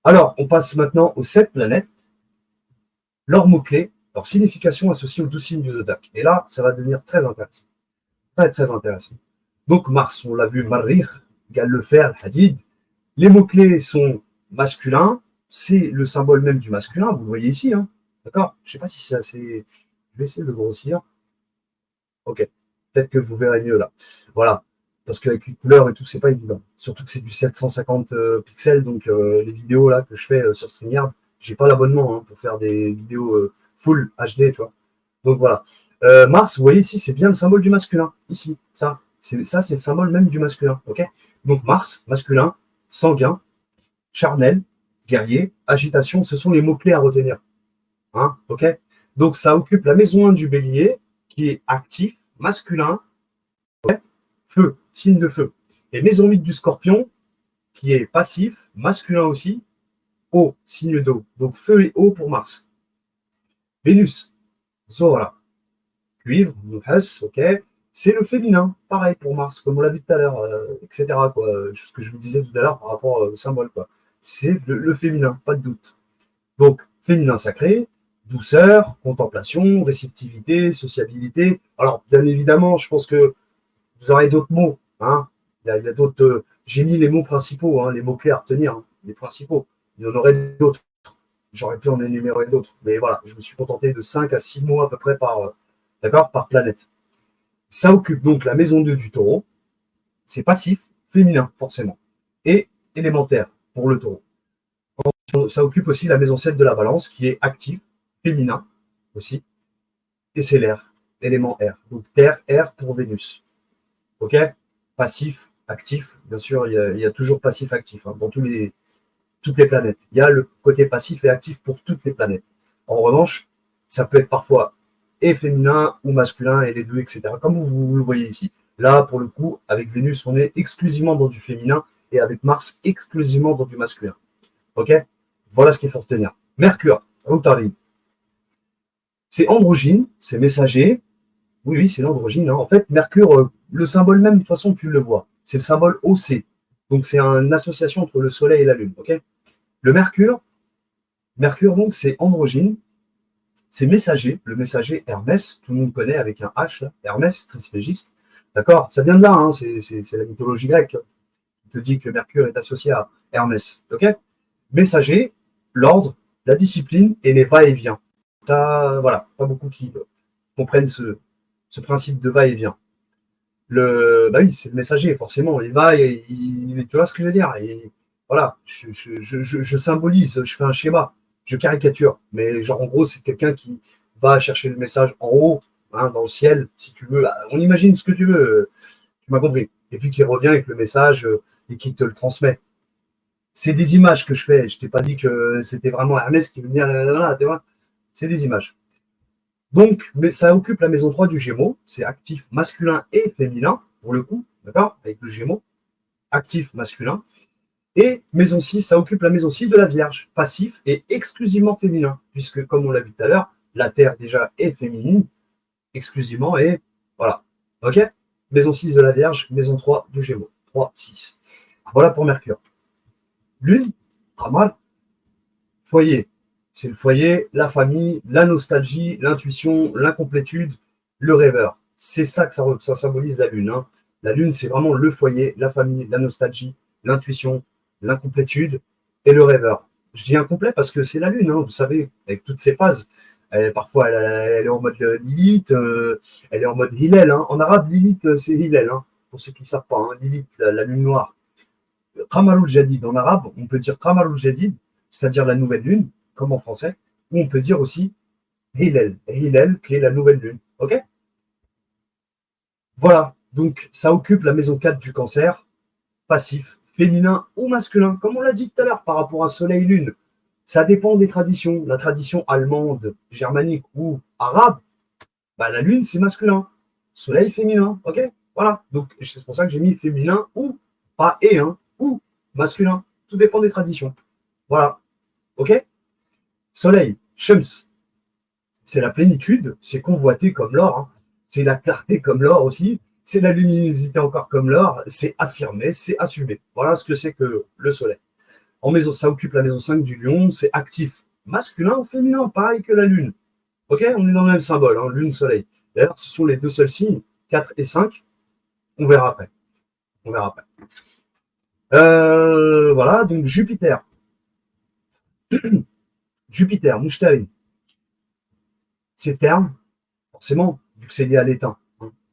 Alors, on passe maintenant aux 7 planètes, leurs mots-clés, leur signification associée aux 12 signes du zodiaque. Et là, ça va devenir très intéressant. Très intéressant. Donc, Mars, on l'a vu, Marrikh, égale le fer, le hadid. Les mots-clés sont masculins, c'est le symbole même du masculin, vous le voyez ici. Hein. D'accord? Je ne sais pas si c'est assez. Je vais essayer de le grossir. Ok. Peut-être que vous verrez mieux là. Voilà. Parce qu'avec les couleurs et tout, c'est pas évident. Surtout que c'est du 750 pixels, donc les vidéos là que je fais sur StreamYard, j'ai pas l'abonnement hein, pour faire des vidéos full HD, tu vois. Donc voilà. Mars, vous voyez ici, c'est bien le symbole du masculin. Ici, ça, c'est le symbole même du masculin. Ok. Donc Mars, masculin, sanguin, charnel, guerrier, agitation, ce sont les mots-clés à retenir. Hein, ok. Donc ça occupe la maison 1 du Bélier, qui est actif, masculin, feu, signe de feu. Et maison 8 du Scorpion, qui est passif, masculin aussi, eau, signe d'eau. Donc feu et eau pour Mars. Vénus, Zohra, cuivre, Nuhas, ok. C'est le féminin, pareil pour Mars, comme on l'a vu tout à l'heure, etc. Quoi. Ce que je vous disais tout à l'heure par rapport au symbole. Quoi. C'est le féminin, pas de doute. Donc, féminin sacré, douceur, contemplation, réceptivité, sociabilité. Alors, bien évidemment, je pense que vous aurez d'autres mots. Hein. Il y a d'autres. J'ai mis les mots principaux, hein, les mots-clés à retenir, hein, les principaux. Il y en aurait d'autres. J'aurais pu en énumérer d'autres. Mais voilà, je me suis contenté de 5 à 6 mots à peu près par planète. Ça occupe donc la maison 2 du Taureau. C'est passif, féminin, forcément. Et élémentaire pour le taureau. Ça occupe aussi la maison 7 de la balance, qui est actif, féminin aussi. Et c'est l'air, élément air. Donc terre, air pour Vénus. OK? Passif, actif. Bien sûr, il y a toujours passif, actif dans toutes les planètes. Il y a le côté passif et actif pour toutes les planètes. En revanche, ça peut être parfois et féminin ou masculin et les deux, etc. Comme vous le voyez ici. Là, pour le coup, avec Vénus, on est exclusivement dans du féminin et avec Mars, exclusivement dans du masculin. OK? Voilà ce qu'il faut retenir. Mercure, Routari. C'est androgyne, c'est messager. Oui, c'est l'androgyne. En fait, Mercure, le symbole même, de toute façon, tu le vois. C'est le symbole OC. Donc, c'est une association entre le Soleil et la Lune. OK? Le Mercure, donc, c'est androgyne. C'est messager. Le messager Hermès, tout le monde connaît avec un H, là. Hermès, trispégiste. D'accord? Ça vient de là, hein. C'est la mythologie grecque qui te dit que Mercure est associé à Hermès. OK? Messager, l'ordre, la discipline et les va-et-vient. Ça, voilà, pas beaucoup qui comprennent ce principe de va-et-vient. Bah oui, c'est le messager, forcément. Il va, tu vois ce que je veux dire. Et voilà, je symbolise, je fais un schéma, je caricature. Mais genre, en gros, c'est quelqu'un qui va chercher le message en haut, dans le ciel, si tu veux. On imagine ce que tu veux, tu m'as compris. Et puis qui revient avec le message et qui te le transmet. C'est des images que je fais. Je t'ai pas dit que c'était vraiment Hermès qui venait. C'est des images. Donc, mais ça occupe la maison 3 du Gémeaux. C'est actif masculin et féminin, pour le coup, d'accord? Avec le Gémeaux. Actif masculin. Et maison 6, ça occupe la maison 6 de la Vierge. Passif et exclusivement féminin. Puisque, comme on l'a vu tout à l'heure, la Terre déjà est féminine, exclusivement, et voilà. OK? Maison 6 de la Vierge, maison 3 du Gémeaux. 3, 6. Voilà pour Mercure. Lune, pas mal. Foyer, c'est le foyer, la famille, la nostalgie, l'intuition, l'incomplétude, le rêveur. C'est ça que ça symbolise la Lune. La Lune, c'est vraiment le foyer, la famille, la nostalgie, l'intuition, l'incomplétude et le rêveur. Je dis incomplet parce que c'est la Lune, vous savez, avec toutes ces phases. Parfois, elle est en mode Lilith, elle est en mode Hillel. En arabe, Lilith, c'est Hillel, pour ceux qui ne savent pas. Lilith, la Lune noire. Qamarul Jadid, en arabe, on peut dire Qamarul Jadid, c'est-à-dire la nouvelle lune, comme en français, ou on peut dire aussi Hillel, qui est la nouvelle lune. OK? Voilà, donc ça occupe la maison 4 du Cancer, passif, féminin ou masculin, comme on l'a dit tout à l'heure par rapport à Soleil-Lune. Ça dépend des traditions. La tradition allemande, germanique ou arabe, la lune c'est masculin, Soleil féminin. OK? Voilà, donc c'est pour ça que j'ai mis féminin ou pas ou masculin. Tout dépend des traditions. Voilà. OK? Soleil, Shams, c'est la plénitude, c'est convoité comme l'or, c'est la clarté comme l'or aussi, c'est la luminosité encore comme l'or, c'est affirmé, c'est assumé. Voilà ce que c'est que le soleil. En maison, ça occupe la maison 5 du lion, c'est actif, masculin ou féminin, pareil que la lune. OK? On est dans le même symbole, lune, soleil. D'ailleurs, ce sont les deux seuls signes, 4 et 5. On verra après. Voilà, donc Jupiter. Jupiter, Mouchtari. C'est terme, forcément, vu que c'est lié à l'éteint.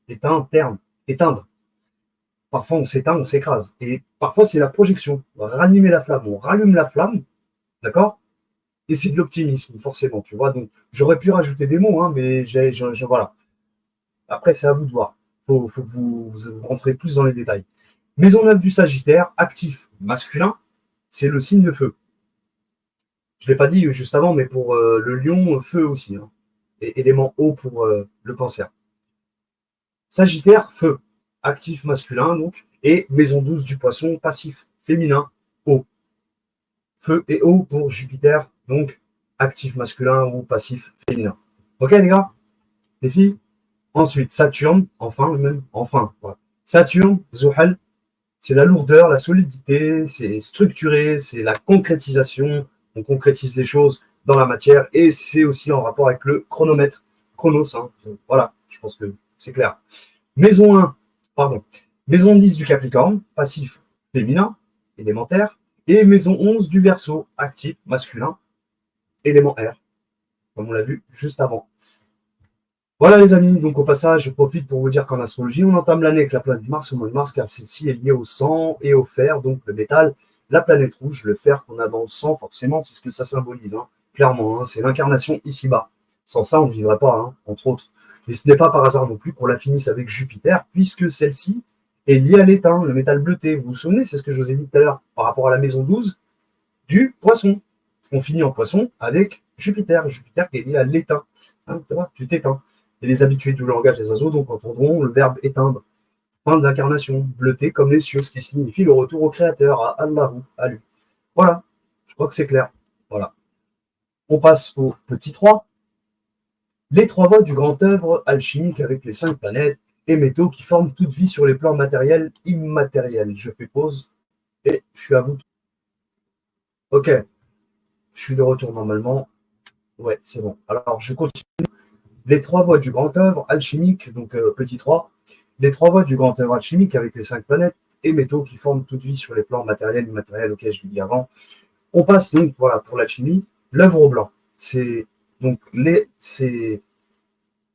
Éteint, terme, éteindre. Parfois, on s'éteint, on s'écrase. Et parfois, c'est la projection. Ranimer la flamme. On rallume la flamme, d'accord? Et c'est de l'optimisme, forcément, tu vois. Donc, j'aurais pu rajouter des mots, mais voilà. Après, c'est à vous de voir. Faut que vous rentrez plus dans les détails. Maison 9 du Sagittaire, actif, masculin, c'est le signe de feu. Je ne l'ai pas dit juste avant, mais pour le lion, feu aussi. Et élément eau pour le Cancer. Sagittaire, feu, actif masculin, donc, et maison 12 du Poisson, passif féminin, eau. Feu et eau pour Jupiter, donc actif masculin ou passif féminin. OK, les gars? Les filles? Ensuite, Saturne, voilà. Saturne, Zuhal, c'est la lourdeur, la solidité, c'est structuré, c'est la concrétisation. On concrétise les choses dans la matière et c'est aussi en rapport avec le chronomètre. Chronos, voilà, je pense que c'est clair. Maison 10 du Capricorne, passif féminin, élémentaire, et maison 11 du Verseau, actif masculin, élément R, comme on l'a vu juste avant. Voilà les amis, donc au passage, je profite pour vous dire qu'en astrologie, on entame l'année avec la planète Mars au mois de mars, car celle-ci est liée au sang et au fer, donc le métal, la planète rouge, le fer qu'on a dans le sang, forcément, c'est ce que ça symbolise, hein. Clairement, hein, c'est l'incarnation ici-bas. Sans ça, on ne vivrait pas, hein, entre autres. Et ce n'est pas par hasard non plus qu'on la finisse avec Jupiter, puisque celle-ci est liée à l'étain, le métal bleuté. Vous vous souvenez, c'est ce que je vous ai dit tout à l'heure, par rapport à la maison 12 du poisson. On finit en poisson avec Jupiter, Jupiter qui est lié à l'étain, hein, tu t'éteins. Et les habitués du langage des oiseaux donc entendront le verbe éteindre. Fin de l'incarnation, bleuté comme les cieux, ce qui signifie le retour au créateur, à Allahu, à lui. Voilà, je crois que c'est clair. Voilà. On passe au petit 3. Les trois voies du grand œuvre alchimique avec les 5 planètes et métaux qui forment toute vie sur les plans matériels, immatériels. Je fais pause et je suis à vous. Ok, je suis de retour normalement. Ouais, c'est bon. Alors, je continue. Les trois voies du grand œuvre alchimique, donc petit 3, les trois voies du grand œuvre alchimique avec les 5 planètes et métaux qui forment toute vie sur les plans matériels et immatériels, ok, je l'ai dit avant. On passe donc, voilà, pour l'alchimie, l'œuvre au blanc. C'est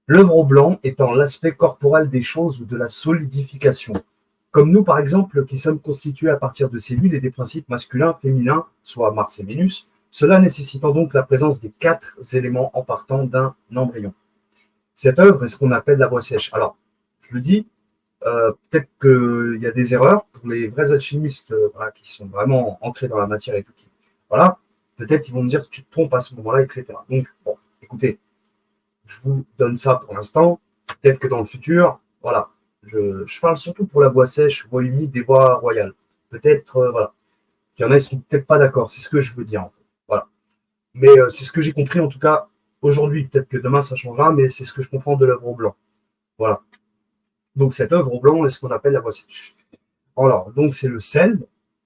l'œuvre au blanc étant l'aspect corporel des choses ou de la solidification. Comme nous, par exemple, qui sommes constitués à partir de cellules et des principes masculins, féminins, soit Mars et Vénus, cela nécessitant donc la présence des 4 éléments en partant d'un embryon. Cette œuvre est ce qu'on appelle la voie sèche. Alors, je le dis, peut-être qu'il y a des erreurs pour les vrais alchimistes voilà, qui sont vraiment ancrés dans la matière et tout. Voilà, peut-être ils vont me dire que tu te trompes à ce moment-là, etc. Donc, bon, écoutez, je vous donne ça pour l'instant. Peut-être que dans le futur, voilà, je parle surtout pour la voie sèche, voie humide et voie royale. Peut-être, voilà, il y en a, ils ne seront peut-être pas d'accord, c'est ce que je veux dire. En fait. Voilà. Mais c'est ce que j'ai compris, en tout cas, aujourd'hui. Peut-être que demain, ça changera, mais c'est ce que je comprends de l'œuvre au blanc. Voilà. Donc, cette œuvre au blanc est ce qu'on appelle la voie sèche. Alors, donc, c'est le sel.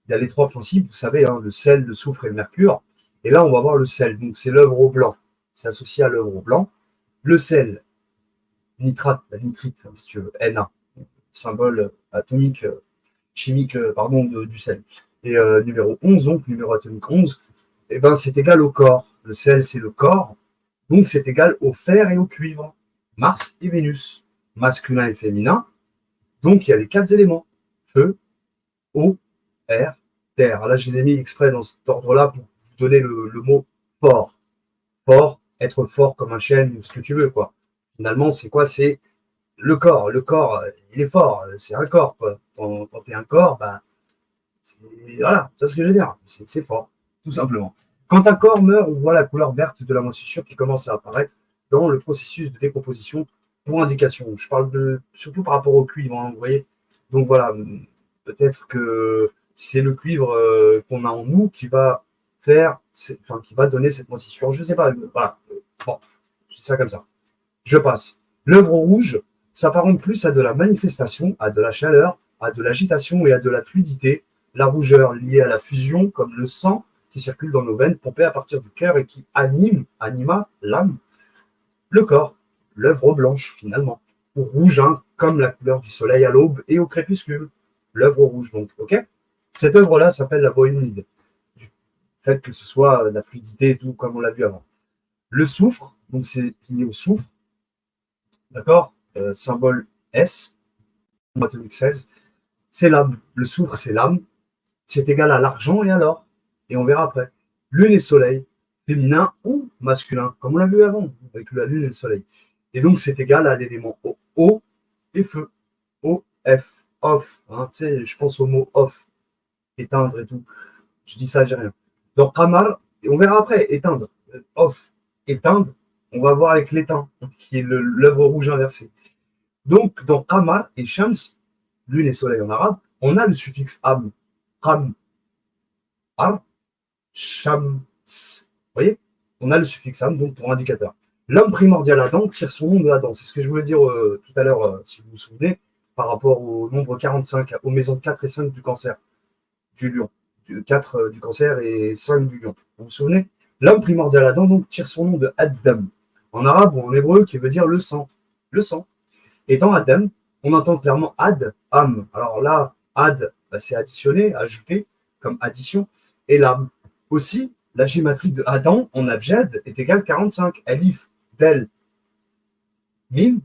Il y a les 3 principes, vous savez, hein, le sel, le soufre et le mercure. Et là, on va voir le sel. Donc, c'est l'œuvre au blanc. C'est associé à l'œuvre au blanc. Le sel, nitrate, la nitrite, si tu veux, Na, symbole atomique, chimique, pardon, du sel. Et numéro 11, donc, numéro atomique 11, eh ben, c'est égal au corps. Le sel, c'est le corps. Donc, c'est égal au fer et au cuivre. Mars et Vénus, masculin et féminin. Donc, il y a les 4 éléments. Feu, eau, air, terre. Là, je les ai mis exprès dans cet ordre-là pour vous donner le mot fort. Fort, être fort comme un chêne ou ce que tu veux, quoi. Finalement, c'est quoi? C'est le corps. Le corps, il est fort. C'est un corps, quoi. Quand tu es un corps, bah, voilà, c'est ce que je veux dire. C'est fort, tout simplement. Quand un corps meurt, on voit la couleur verte de la moisissure qui commence à apparaître dans le processus de décomposition pour indication. Je parle surtout par rapport au cuivre, hein, vous voyez. Donc voilà, peut-être que c'est le cuivre qu'on a en nous qui va qui va donner cette moisissure. Je ne sais pas. Voilà. Bon, je dis ça comme ça. Je passe. L'œuvre rouge s'apparente plus à de la manifestation, à de la chaleur, à de l'agitation et à de la fluidité. La rougeur liée à la fusion, comme le sang qui circule dans nos veines, pompé à partir du cœur et qui anima, l'âme, le corps. L'œuvre blanche, finalement. Ou rouge, hein, comme la couleur du soleil à l'aube et au crépuscule. L'œuvre rouge, donc, ok. Cette œuvre-là s'appelle la voie humide. Du fait que ce soit la fluidité et tout, comme on l'a vu avant. Le soufre, donc c'est lié au soufre, d'accord, symbole S, atomique 16, c'est l'âme. Le soufre, c'est l'âme. C'est égal à l'argent et à l'or. Et on verra après. Lune et soleil, féminin ou masculin, comme on l'a vu avant, avec la lune et le soleil. Et donc, c'est égal à l'élément eau et feu. O, F, off. Hein, tu sais, je pense au mot off, éteindre et tout. Je dis ça, j'ai rien. Donc, Kamar, et on verra après, éteindre. Off, éteindre, on va voir avec l'éteint, qui est l'œuvre rouge inversée. Donc, dans Kamar et Shams, lune et soleil en arabe, on a le suffixe am. Kam, ar, Shams. Vous voyez? On a le suffixe am, donc pour indicateur. L'homme primordial Adam tire son nom de Adam. C'est ce que je voulais dire tout à l'heure, si vous vous souvenez, par rapport au nombre 45, aux maisons 4 et 5 du cancer, du lion. 4 du cancer et 5 du lion. Vous vous souvenez? L'homme primordial Adam donc tire son nom de Adam, en arabe ou en hébreu, qui veut dire le sang. Le sang. Et dans Adam, on entend clairement Ad, Am. Alors là, Ad, bah, c'est additionner, ajouter, comme addition. Et l'âme. Aussi, la gématrie de Adam en abjad est égale 45. Alif, Del, Mim,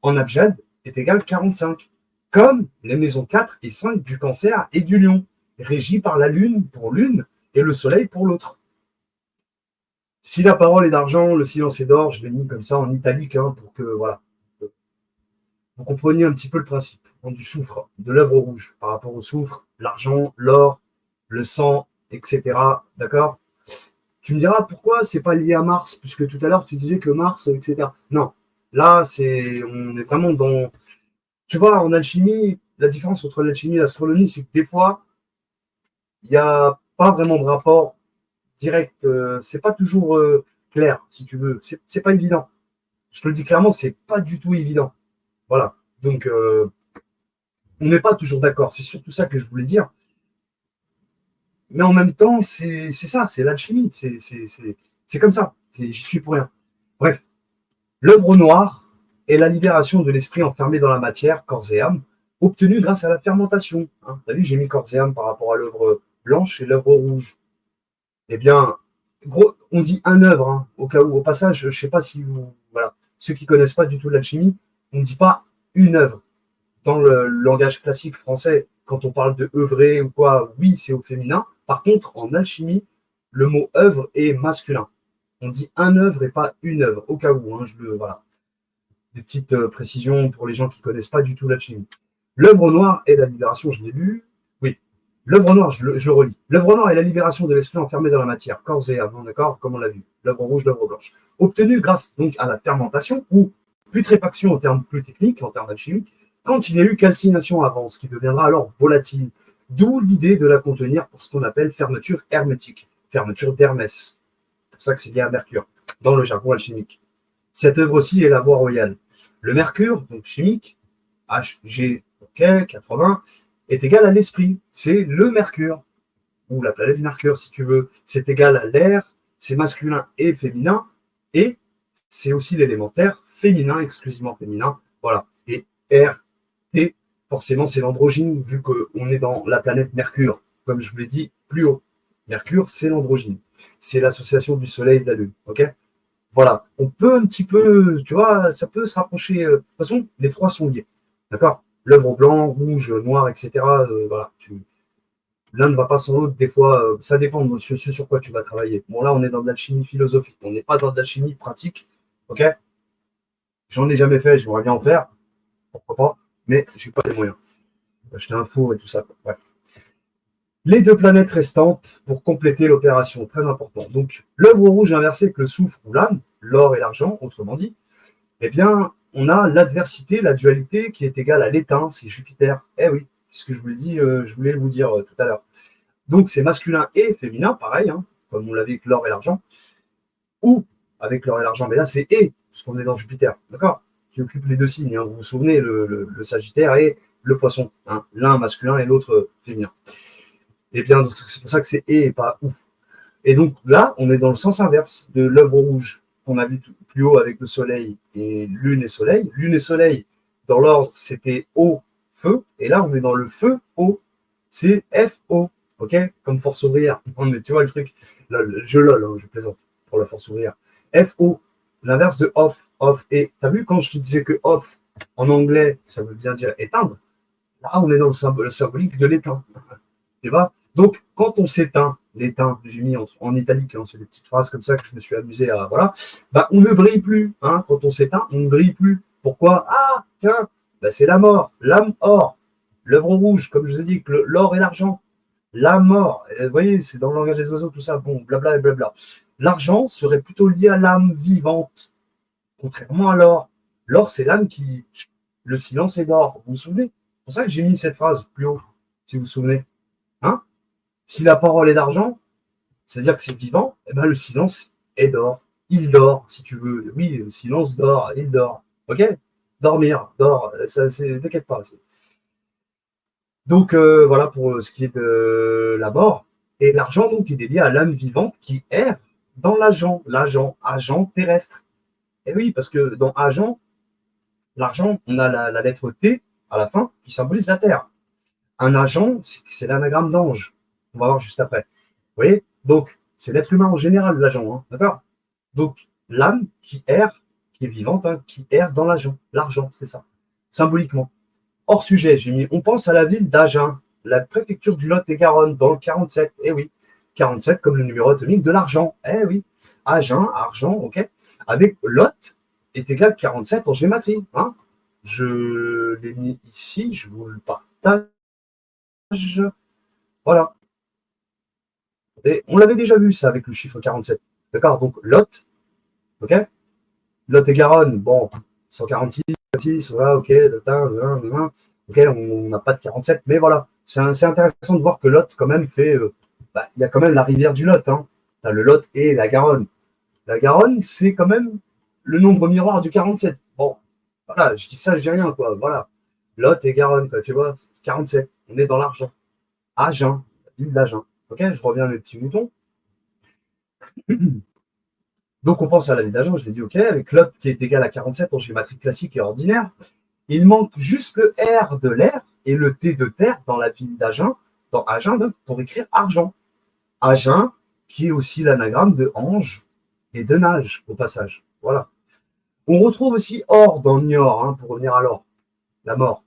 en abjad, est égal 45, comme les maisons 4 et 5 du Cancer et du Lion, régies par la Lune pour l'une et le Soleil pour l'autre. Si la parole est d'argent, le silence est d'or, je l'ai mis comme ça en italique, hein, pour que voilà, vous compreniez un petit peu le principe du soufre, de l'œuvre rouge, par rapport au soufre, l'argent, l'or, le sang, etc. D'accord? Tu me diras pourquoi c'est pas lié à Mars, puisque tout à l'heure tu disais que Mars, etc. Non, là on est vraiment dans. Tu vois, en alchimie, la différence entre l'alchimie et l'astronomie, c'est que des fois, il n'y a pas vraiment de rapport direct. C'est pas toujours clair, si tu veux. C'est pas évident. Je te le dis clairement, c'est pas du tout évident. Voilà. Donc, on n'est pas toujours d'accord. C'est surtout ça que je voulais dire. Mais en même temps, c'est ça, c'est l'alchimie. C'est comme ça. J'y suis pour rien. Bref, l'œuvre noire est la libération de l'esprit enfermé dans la matière, corps et âme, obtenue grâce à la fermentation. Hein. Tu as vu, j'ai mis corps et âme par rapport à l'œuvre blanche et l'œuvre rouge. Eh bien, gros, on dit un œuvre, hein, au cas où, au passage, je ne sais pas si vous. Voilà, ceux qui ne connaissent pas du tout l'alchimie, on ne dit pas une œuvre. Dans le langage classique français, quand on parle de œuvrer ou quoi, oui, c'est au féminin. Par contre, en alchimie, le mot œuvre est masculin. On dit un œuvre et pas une œuvre, au cas où. Hein, voilà. Des petites précisions pour les gens qui ne connaissent pas du tout l'alchimie. L'œuvre noire est la libération, je l'ai lu. Oui, l'œuvre noire, je relis. L'œuvre noire est la libération de l'esprit enfermé dans la matière, corps et âme, d'accord, comme on l'a vu. L'œuvre rouge, l'œuvre blanche. Obtenue grâce donc à la fermentation ou putréfaction en termes plus techniques, en termes alchimiques, quand il y a eu calcination avant, ce qui deviendra alors volatile. D'où l'idée de la contenir pour ce qu'on appelle fermeture hermétique, fermeture d'Hermès. C'est pour ça que c'est lié à Mercure, dans le jargon alchimique. Cette œuvre-ci est la voie royale. Le mercure, donc chimique, Hg, ok, 80, est égal à l'esprit. C'est le mercure, ou la planète Mercure, si tu veux. C'est égal à l'air, c'est masculin et féminin, et c'est aussi l'élémentaire féminin, exclusivement féminin. Voilà. Et R, T, forcément, c'est l'androgyne, vu qu'on est dans la planète Mercure, comme je vous l'ai dit plus haut. Mercure, c'est l'androgyne. C'est l'association du Soleil et de la Lune. Ok? Voilà, on peut un petit peu, tu vois, ça peut se rapprocher. De toute façon, les trois sont liés. D'accord? L'œuvre blanc, rouge, noir, etc. Voilà, l'un ne va pas sans l'autre. Des fois, ça dépend de ce sur quoi tu vas travailler. Bon, là, on est dans de l'alchimie philosophique. On n'est pas dans de l'alchimie pratique. Ok? J'en ai jamais fait, j'aimerais bien en faire. Pourquoi pas? Mais j'ai pas les moyens. Acheter un four et tout ça. Bref. Les deux planètes restantes pour compléter l'opération, très important. Donc, l'œuvre rouge inversée avec le soufre ou l'âme, l'or et l'argent, autrement dit, eh bien, on a l'adversité, la dualité qui est égale à l'éteint, c'est Jupiter. Eh oui, c'est ce que je vous l'ai dit, je voulais vous dire tout à l'heure. Donc, c'est masculin et féminin, pareil, hein, comme on l'avait avec l'or et l'argent, ou avec l'or et l'argent, mais là, c'est et, puisqu'on est dans Jupiter, d'accord, qui occupe les deux signes. Hein. Vous vous souvenez, le Sagittaire et le Poisson, hein, l'un masculin et l'autre féminin. Eh bien, c'est pour ça que c'est et pas ou. Et donc là, on est dans le sens inverse de l'œuvre rouge qu'on a vu plus haut avec le soleil et lune et soleil. Lune et soleil, dans l'ordre, c'était eau, feu. Et là, on est dans le feu, eau. C'est FO, ok? Comme force ouvrière. Mais tu vois le truc. Là, je lol, hein, je plaisante pour la force ouvrière. FO, l'inverse de off, off. Et tu as vu quand je te disais que off, en anglais, ça veut bien dire éteindre. Là, on est dans le symbolique de l'éteint. Tu vois? Donc, quand on s'éteint, l'éteint, j'ai mis en italique, hein, c'est des petites phrases comme ça que je me suis amusé à. Voilà. Bah, on ne brille plus. Hein. Quand on s'éteint, on ne brille plus. Pourquoi? Ah, tiens, bah, c'est la mort, l'âme or, l'œuvre rouge, comme je vous ai dit, l'or et l'argent. La mort, vous voyez, c'est dans le langage des oiseaux, tout ça, bon, blabla et blabla. L'argent serait plutôt lié à l'âme vivante, contrairement à l'or. L'or, c'est l'âme qui. Le silence est d'or. Vous vous souvenez? C'est pour ça que j'ai mis cette phrase plus haut, si vous vous souvenez. Hein? Si la parole est d'argent, c'est-à-dire que c'est vivant, eh ben le silence est d'or. Il dort, si tu veux. Oui, le silence dort, il dort. Ok? Dormir, dort, ça, c'est, t'inquiète pas. Donc voilà pour ce qui est de la mort. Et l'argent, donc, il est lié à l'âme vivante qui erre dans agent terrestre. Et oui, parce que dans agent, l'argent, on a la lettre T à la fin qui symbolise la terre. Un agent, c'est l'anagramme d'ange. On va voir juste après. Vous voyez? Donc, c'est l'être humain en général, l'agent. Hein, d'accord? Donc, l'âme qui erre, qui est vivante, hein, qui erre dans l'argent. L'argent, c'est ça, symboliquement. Hors sujet, j'ai mis, on pense à la ville d'Agen, la préfecture du Lot-et-Garonne, dans le 47. Eh oui, 47 comme le numéro atomique de l'argent. Eh oui, Agen, argent, ok. Avec Lot est égal 47 en gématrie. Hein. Je l'ai mis ici, je vous le partage. Voilà. Et on l'avait déjà vu ça avec le chiffre 47. D'accord, donc Lot, ok. Lot-et-Garonne, bon, 146, voilà, ok, ok, on n'a pas de 47, mais voilà, c'est intéressant de voir que Lot, quand même, fait, il y a quand même la rivière du Lot, hein. T'as le Lot et la Garonne. La Garonne, c'est quand même le nombre miroir du 47. Bon, voilà, je dis ça, je dis rien, quoi, voilà. Lot et Garonne, quoi, tu vois, 47, on est dans l'argent. Agen, la ville d'Agen. Ok, je reviens à mes petits moutons. Donc on pense à la ville d'Agen, je l'ai dit, ok, avec Lot qui est égal à 47 en géométrie classique et ordinaire. Il manque juste le R de l'air et le T de terre dans la ville d'Agen, dans Agen, donc, pour écrire argent. Agen, qui est aussi l'anagramme de ange et de nage, au passage. Voilà. On retrouve aussi or dans Niort, hein, pour revenir à l'or, la mort,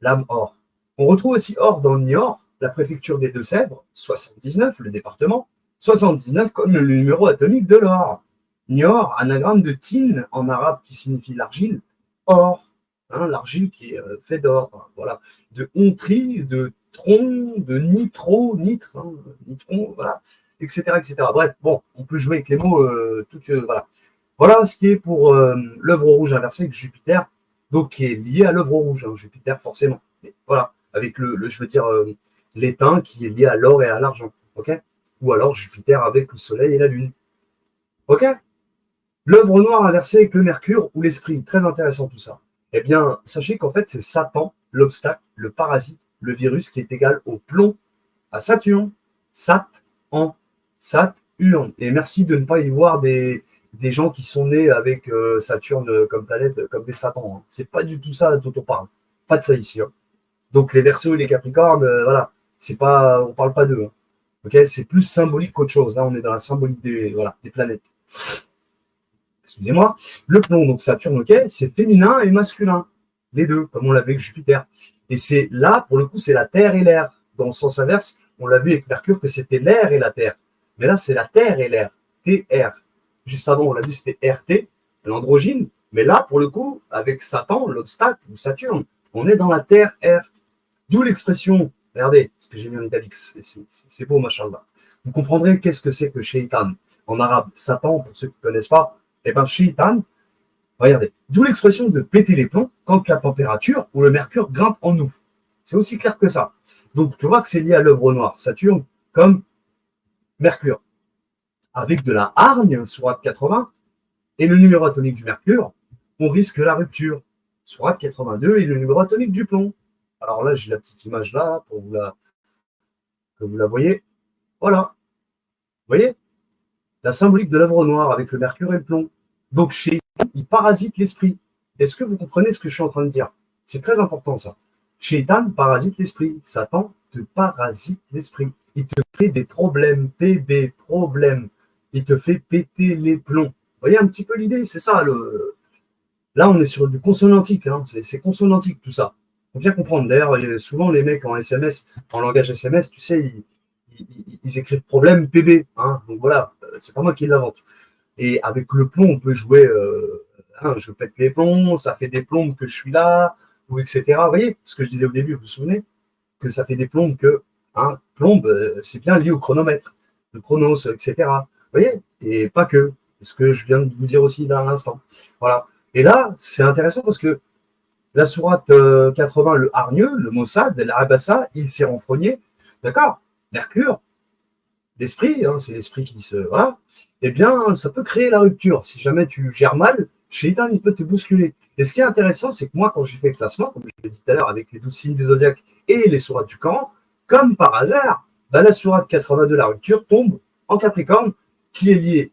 l'âme or. On retrouve aussi or dans Niort, la préfecture des Deux-Sèvres, 79, le département, 79 comme le numéro atomique de l'or. Niort, anagramme de tin en arabe qui signifie l'argile, or, hein, l'argile qui est fait d'or, hein, voilà. De ontri, de tron, de nitro, nitre, hein, nitron, voilà, etc., etc. Bref, bon, on peut jouer avec les mots, voilà. Voilà ce qui est pour l'œuvre rouge inversée avec Jupiter, donc qui est lié à l'œuvre rouge, hein, Jupiter forcément. Et voilà, avec je veux dire, l'étain qui est lié à l'or et à l'argent, ok. Ou alors Jupiter avec le Soleil et la Lune, ok. L'œuvre noire inversée avec le Mercure ou l'esprit, très intéressant tout ça. Eh bien, sachez qu'en fait, c'est Satan, l'obstacle, le parasite, le virus qui est égal au plomb, à Saturne, Sat-en, Saturne. Et merci de ne pas y voir des gens qui sont nés avec Saturne comme planète, comme des Satans. Hein. C'est pas du tout ça dont on parle. Pas de ça ici. Hein. Donc les Verseaux et les Capricornes, voilà, c'est pas, on parle pas d'eux. Hein. Okay, c'est plus symbolique qu'autre chose. Là, on est dans la symbolique des planètes. Excusez-moi. Le plomb, donc Saturne, ok, c'est féminin et masculin. Les deux, comme on l'avait avec Jupiter. Et c'est là, pour le coup, c'est la Terre et l'air. Dans le sens inverse, on l'a vu avec Mercure que c'était l'air et la Terre. Mais là, c'est la Terre et l'air. TR. Juste avant, on l'a vu, c'était RT, l'androgyne. Mais là, pour le coup, avec Satan, l'obstacle, ou Saturne, on est dans la Terre R. D'où l'expression, regardez, ce que j'ai mis en italique, c'est beau, machallah. Vous comprendrez qu'est-ce que c'est que Shaitan. En arabe, Satan, pour ceux qui ne connaissent pas, eh bien, Shaitan, regardez, d'où l'expression de péter les plombs quand la température ou le mercure grimpe en nous. C'est aussi clair que ça. Donc, tu vois que c'est lié à l'œuvre noire, Saturne, comme Mercure. Avec de la hargne, sourate 80, et le numéro atomique du mercure, on risque la rupture. Sourate 82 et le numéro atomique du plomb. Alors là, j'ai la petite image là, pour que vous la voyez. Voilà. Vous voyez la symbolique de l'œuvre noire avec le mercure et le plomb. Donc, chez il parasite l'esprit. Est-ce que vous comprenez ce que je suis en train de dire? C'est très important, ça. Shaitan parasite l'esprit. Satan te parasite l'esprit. Il te crée des problèmes, PB, problèmes. Il te fait péter les plombs. Vous voyez un petit peu l'idée? C'est ça. Là, on est sur du consonantique. Hein. C'est consonantique, tout ça. Il faut bien comprendre. D'ailleurs, souvent, les mecs en SMS, en langage SMS, tu sais, ils écrivent problème PB. Hein. Donc voilà, c'est pas moi qui l'invente. Et avec le plomb, on peut jouer, je pète les plombs, ça fait des plombes que je suis là, ou etc. Vous voyez ce que je disais au début, vous vous souvenez? Que ça fait des plombes que, plombe, c'est bien lié au chronomètre, le chronos, etc. Vous voyez? Et pas que, ce que je viens de vous dire aussi là à l'instant. Voilà. Et là, c'est intéressant parce que la sourate 80, le hargneux, le Mossad, l'Arabassa, il s'est renfrogné, d'accord? Mercure, l'esprit, hein, c'est l'esprit qui se. Voilà, eh bien, ça peut créer la rupture. Si jamais tu gères mal, Shaitan, il peut te bousculer. Et ce qui est intéressant, c'est que moi, quand j'ai fait le classement, comme je l'ai dit tout à l'heure, avec les 12 signes du zodiaque et les sourates du Coran, comme par hasard, la sourate 82, la rupture, tombe en Capricorne, qui est liée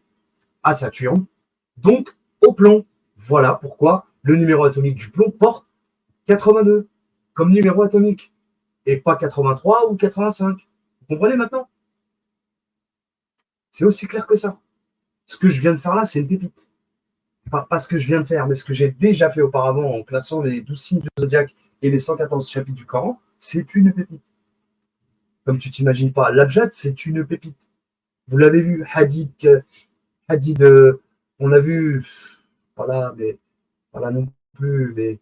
à Saturne, donc au plomb. Voilà pourquoi le numéro atomique du plomb porte 82 comme numéro atomique et pas 83 ou 85. Vous comprenez maintenant? C'est aussi clair que ça. Ce que je viens de faire là, c'est une pépite. pas ce que je viens de faire, mais ce que j'ai déjà fait auparavant en classant les 12 signes du zodiaque et les 114 chapitres du Coran, c'est une pépite. Comme tu t'imagines pas. L'abjad, c'est une pépite. Vous l'avez vu, hadith, on a vu, voilà, mais voilà non plus, mais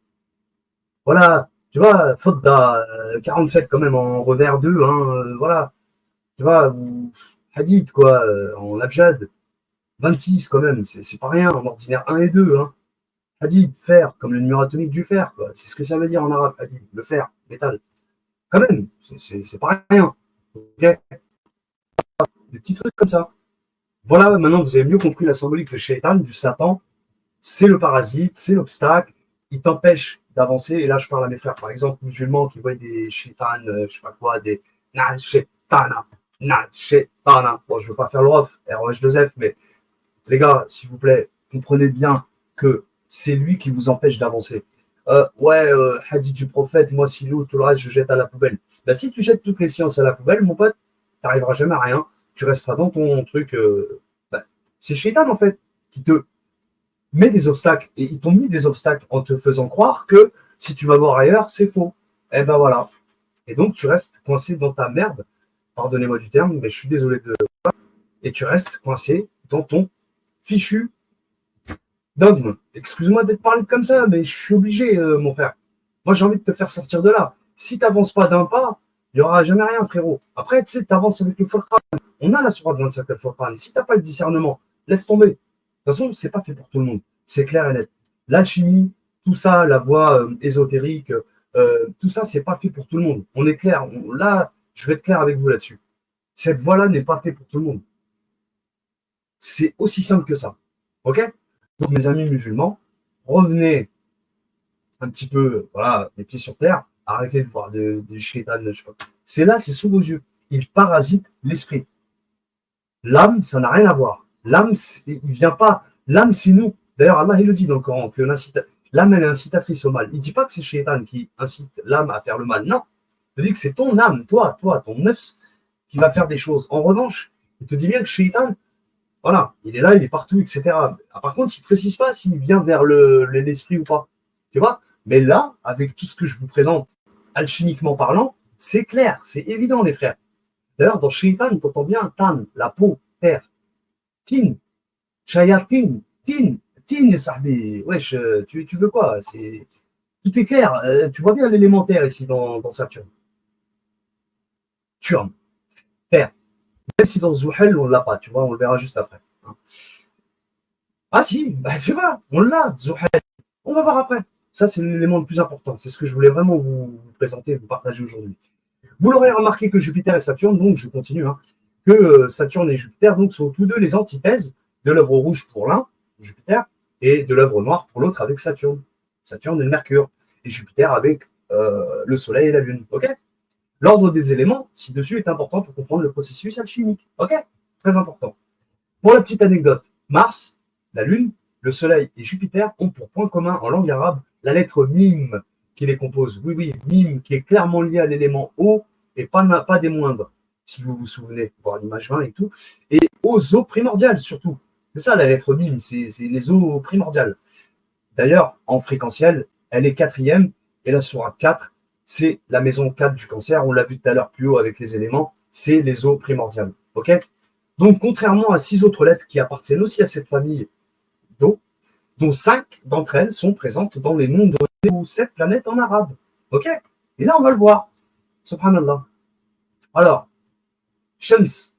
voilà, tu vois, Fodda, 47 quand même en revers 2, hein, voilà, tu vois, ou hadith, quoi, en abjad, 26 quand même, c'est pas rien, en ordinaire 1 et 2, hein. Hadid, fer, comme le numéro atomique du fer, quoi. C'est ce que ça veut dire en arabe, hadid, le fer, métal. Quand même, c'est pas rien. Okay, des petits trucs comme ça. Voilà, maintenant vous avez mieux compris la symbolique de Shaitan, du Satan. C'est le parasite, c'est l'obstacle. Il t'empêche d'avancer. Et là, je parle à mes frères, par exemple, musulmans qui voient des Shaitan, je sais pas quoi, des Nal Shaitana, Nal Shaitana. Bon, je veux pas faire le rof, ROH2F, mais les gars, s'il vous plaît, comprenez bien que c'est lui qui vous empêche d'avancer. Hadith du prophète, moi, si l'eau, tout le reste, je jette à la poubelle. Ben, si tu jettes toutes les sciences à la poubelle, mon pote, tu n'arriveras jamais à rien. Tu resteras dans ton truc. C'est Shaitan, en fait, qui te met des obstacles. Et ils t'ont mis des obstacles en te faisant croire que si tu vas voir ailleurs, c'est faux. Eh ben voilà. Et donc, tu restes coincé dans ta merde. Pardonnez-moi du terme, mais je suis désolé de. Et tu restes coincé dans ton fichu dogme. Excuse-moi d'être parlé comme ça, mais je suis obligé, mon frère. Moi, j'ai envie de te faire sortir de là. Si tu n'avances pas d'un pas, il n'y aura jamais rien, frérot. Après, tu sais, tu avances avec le Furqan. On a la sourate 25 al Furqan. Si tu n'as pas le discernement, laisse tomber. De toute façon, c'est pas fait pour tout le monde. C'est clair et net. L'alchimie, tout ça, la voie ésotérique, tout ça, c'est pas fait pour tout le monde. On est clair. Là, je vais être clair avec vous là-dessus. Cette voie-là n'est pas faite pour tout le monde. C'est aussi simple que ça. OK? Donc, mes amis musulmans, revenez un petit peu, voilà, les pieds sur terre, arrêtez de voir des shaitan, je sais pas. C'est là, c'est sous vos yeux. Il parasite l'esprit. L'âme, ça n'a rien à voir. L'âme, il vient pas. L'âme, c'est nous. D'ailleurs, Allah, il le dit dans le Coran, que l'âme, elle est incitatrice au mal. Il dit pas que c'est shaitan qui incite l'âme à faire le mal. Non. Il dit que c'est ton âme, toi, ton nefs, qui va faire des choses. En revanche, il te dit bien que shaitan, voilà, il est là, il est partout, etc. Par contre, il ne précise pas s'il vient vers l'esprit ou pas. Tu vois? Mais là, avec tout ce que je vous présente, alchimiquement parlant, c'est clair, c'est évident, les frères. D'ailleurs, dans Shaitan, tu entends bien Tan, la peau, terre. Tin, Shayatin, Tin, Sahbi. Wesh, tu veux quoi? Tout est clair. Tu vois bien l'élémentaire ici dans Saturne. Turne, terre. Même si dans Zuhel, on ne l'a pas, tu vois, on le verra juste après. Ah si, bah, tu vois, on l'a, Zuhel. On va voir après. Ça, c'est l'élément le plus important. C'est ce que je voulais vraiment vous présenter, vous partager aujourd'hui. Vous l'aurez remarqué que Jupiter et Saturne, donc je continue, hein, que Saturne et Jupiter donc, sont tous deux les antithèses de l'œuvre rouge pour l'un, Jupiter, et de l'œuvre noire pour l'autre avec Saturne. Saturne et le Mercure. Et Jupiter avec le Soleil et la Lune. OK? L'ordre des éléments ci-dessus est important pour comprendre le processus alchimique. OK? Très important. Pour la petite anecdote, Mars, la Lune, le Soleil et Jupiter ont pour point commun en langue arabe la lettre mime qui les compose. Oui, oui, mime qui est clairement lié à l'élément eau et pas des moindres, si vous vous souvenez, voir l'image 20 et tout, et aux eaux primordiales surtout. C'est ça la lettre mime, c'est les eaux primordiales. D'ailleurs, en fréquentiel, elle est quatrième et la sourate 4, c'est la maison 4 du cancer. On l'a vu tout à l'heure plus haut avec les éléments, c'est les eaux primordiales. OK? Donc, contrairement à 6 autres lettres qui appartiennent aussi à cette famille d'eau, dont 5 d'entre elles sont présentes dans les noms de 7 planètes en arabe. OK? Et là, on va le voir. Subhanallah. Alors, Shams.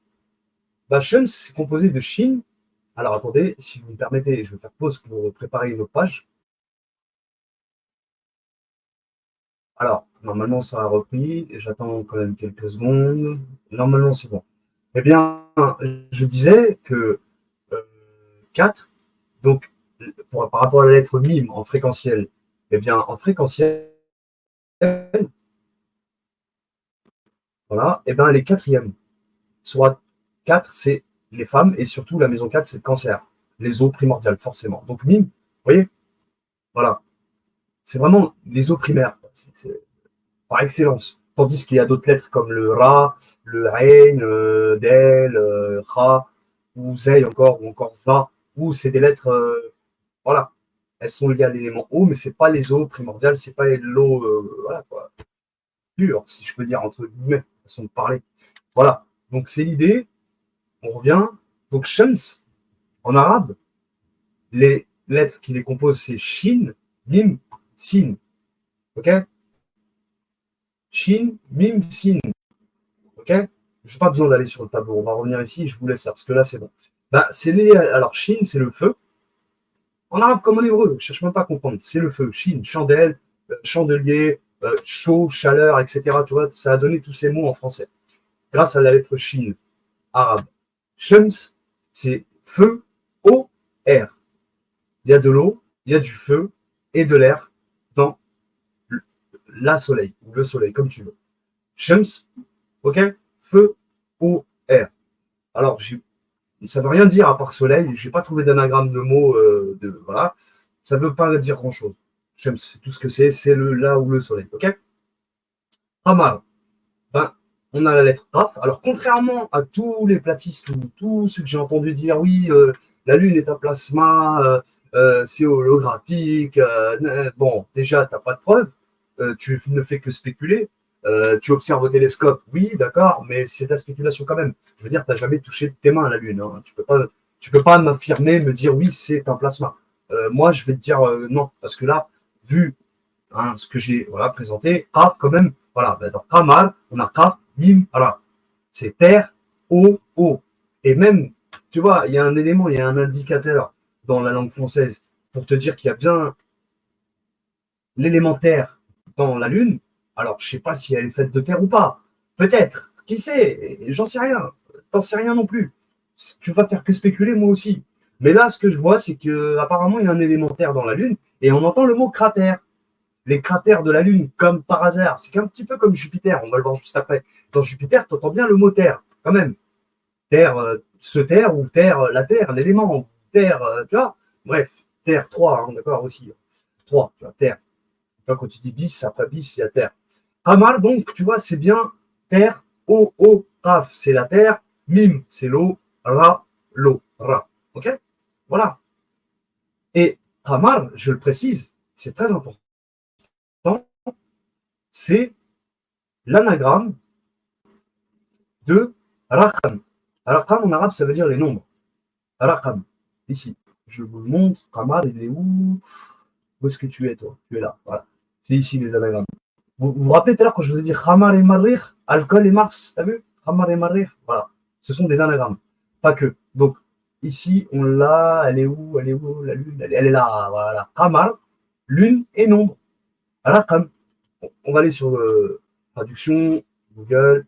Bah, Shams, c'est composé de Shin. Alors, attendez, si vous me permettez, je vais faire pause pour préparer une autre page. Alors, normalement, ça a repris. J'attends quand même quelques secondes. Normalement, c'est bon. Eh bien, je disais que 4, donc, par rapport à la lettre mime en fréquentiel, eh bien, en fréquentiel, voilà, eh bien, elle est quatrième. Soit 4, c'est les femmes, et surtout, la maison 4, c'est le cancer. Les eaux primordiales, forcément. Donc, mime, vous voyez, voilà. C'est vraiment les eaux primaires. C'est par excellence. Tandis qu'il y a d'autres lettres comme le Ra, le Ain, Del, Ra, ou Zay encore, ou encore Za, où c'est des lettres Voilà. Elles sont liées à l'élément eau, mais c'est pas les eaux primordiales, c'est pas l'eau, voilà, quoi, pure, si je peux dire, entre guillemets, façon de parler. Voilà. Donc, c'est l'idée. On revient. Donc, Shams, en arabe, les lettres qui les composent, c'est Shin, Mim, Sin. OK? Shin, Mim, Sin. OK? Je n'ai pas besoin d'aller sur le tableau. On va revenir ici, je vous laisse ça, parce que là, c'est bon. Ben, c'est les, alors, Shin, c'est le feu. En arabe comme en hébreu, je ne cherche même pas à comprendre. C'est le feu. Shin, chandelle, chandelier, chaud, chaleur, etc. Tu vois, ça a donné tous ces mots en français. Grâce à la lettre Shin, arabe. Shams, c'est feu, eau, air. Il y a de l'eau, il y a du feu et de l'air dans la soleil, ou le soleil, comme tu veux. Shams, ok? Feu, eau, air. Alors, ça ne veut rien dire à part soleil. Je n'ai pas trouvé d'anagramme de mots. Voilà. Ça ne veut pas dire grand-chose. Shams, c'est tout ce que c'est le là ou le soleil. Ok? Hamar. Ben, on a la lettre Raf. Alors, contrairement à tous les platistes ou tous ceux que j'ai entendu dire, oui, la Lune est un plasma, c'est holographique. Bon, déjà, tu n'as pas de preuves. Tu ne fais que spéculer. Tu observes au télescope, oui, d'accord, mais c'est de la spéculation quand même. Je veux dire, tu n'as jamais touché de tes mains à la Lune. Hein. Tu peux pas m'affirmer, me dire oui, c'est un plasma. Moi, je vais te dire non, parce que là, vu ce que j'ai présenté, Kaf quand même, voilà, dans Kamal, on a Kaf, Mim, voilà. C'est terre, eau, eau. Et même, tu vois, il y a un élément, il y a un indicateur dans la langue française pour te dire qu'il y a bien l'élémentaire dans la Lune. Alors, je ne sais pas si elle est faite de terre ou pas. Peut-être. Qui sait? J'en sais rien. T'en sais rien non plus. Tu vas faire que spéculer, moi aussi. Mais là, ce que je vois, c'est qu'apparemment, il y a un élémentaire dans la Lune et on entend le mot cratère. Les cratères de la Lune, comme par hasard, c'est un petit peu comme Jupiter. On va le voir juste après. Dans Jupiter, tu entends bien le mot terre, quand même. Terre, ce terre ou terre, la terre, l'élément. Terre, tu vois. Bref, terre 3, hein, d'accord aussi. 3, tu vois, terre. Quand tu dis bis, après bis, il y a terre. Hamar, donc, tu vois, c'est bien terre, eau, eau, raf, c'est la terre, mim, c'est l'eau, ra, l'eau, ra. OK? Voilà. Et Hamar, je le précise, c'est très important, c'est l'anagramme de Raqam. Raqam en arabe, ça veut dire les nombres. Raqam, ici. Je vous le montre. Hamar, il est où? Où est-ce que tu es, toi? Tu es là. Voilà. C'est ici les anagrammes. Vous vous rappelez tout à l'heure quand je vous ai dit Khamar et Marrir, alcool et Mars, t'as vu? Khamar et Marrir, voilà. Ce sont des anagrammes, pas que. Donc, ici, on l'a, elle est où? Elle est où? La lune, elle est là, voilà. Khamar, lune et nombre. Raqam. On va aller sur traduction, Google.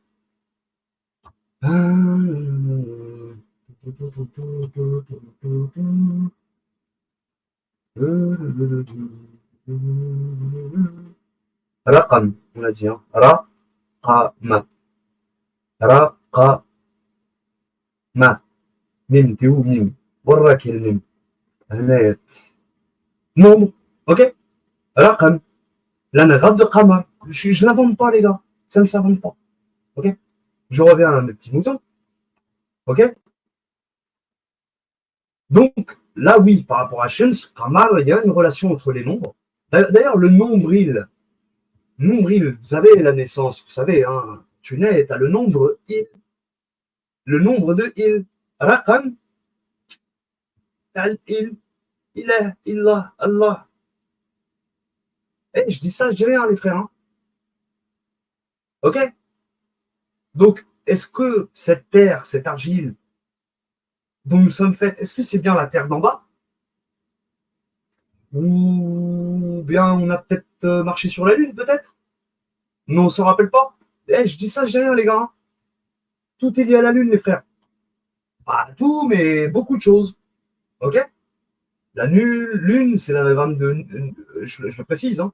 Raqam, on a dit, hein. Raqam. Raqam. Mime, t'es où, mime? وراك يا الميم هنايا nombre, ok? Raqam, l'anagramme de Qamar. Je ne l'invente pas, les gars. Ça ne s'invente pas. Ok? Je reviens à mes petits moutons. Ok? Donc, là, oui, par rapport à Shams, Qamar, il y a une relation entre les nombres. D'ailleurs, le nombril, vous avez la naissance, vous savez, hein, tu nais, tu as le nombre il. Le nombre de il. Raqam, tu as il. Ilah, illah, Allah. Je dis ça, je dis rien, les frères. Hein. Ok? Donc, est-ce que cette terre, cette argile dont nous sommes faits, est-ce que c'est bien la terre d'en bas? Ou bien on a peut-être marché sur la Lune, peut-être? Mais on ne se rappelle pas? Je dis ça, je dis rien, les gars. Hein. Tout est lié à la Lune, les frères. Pas tout, mais beaucoup de choses. Ok? La Lune, c'est l'anagramme de. Je le précise, hein.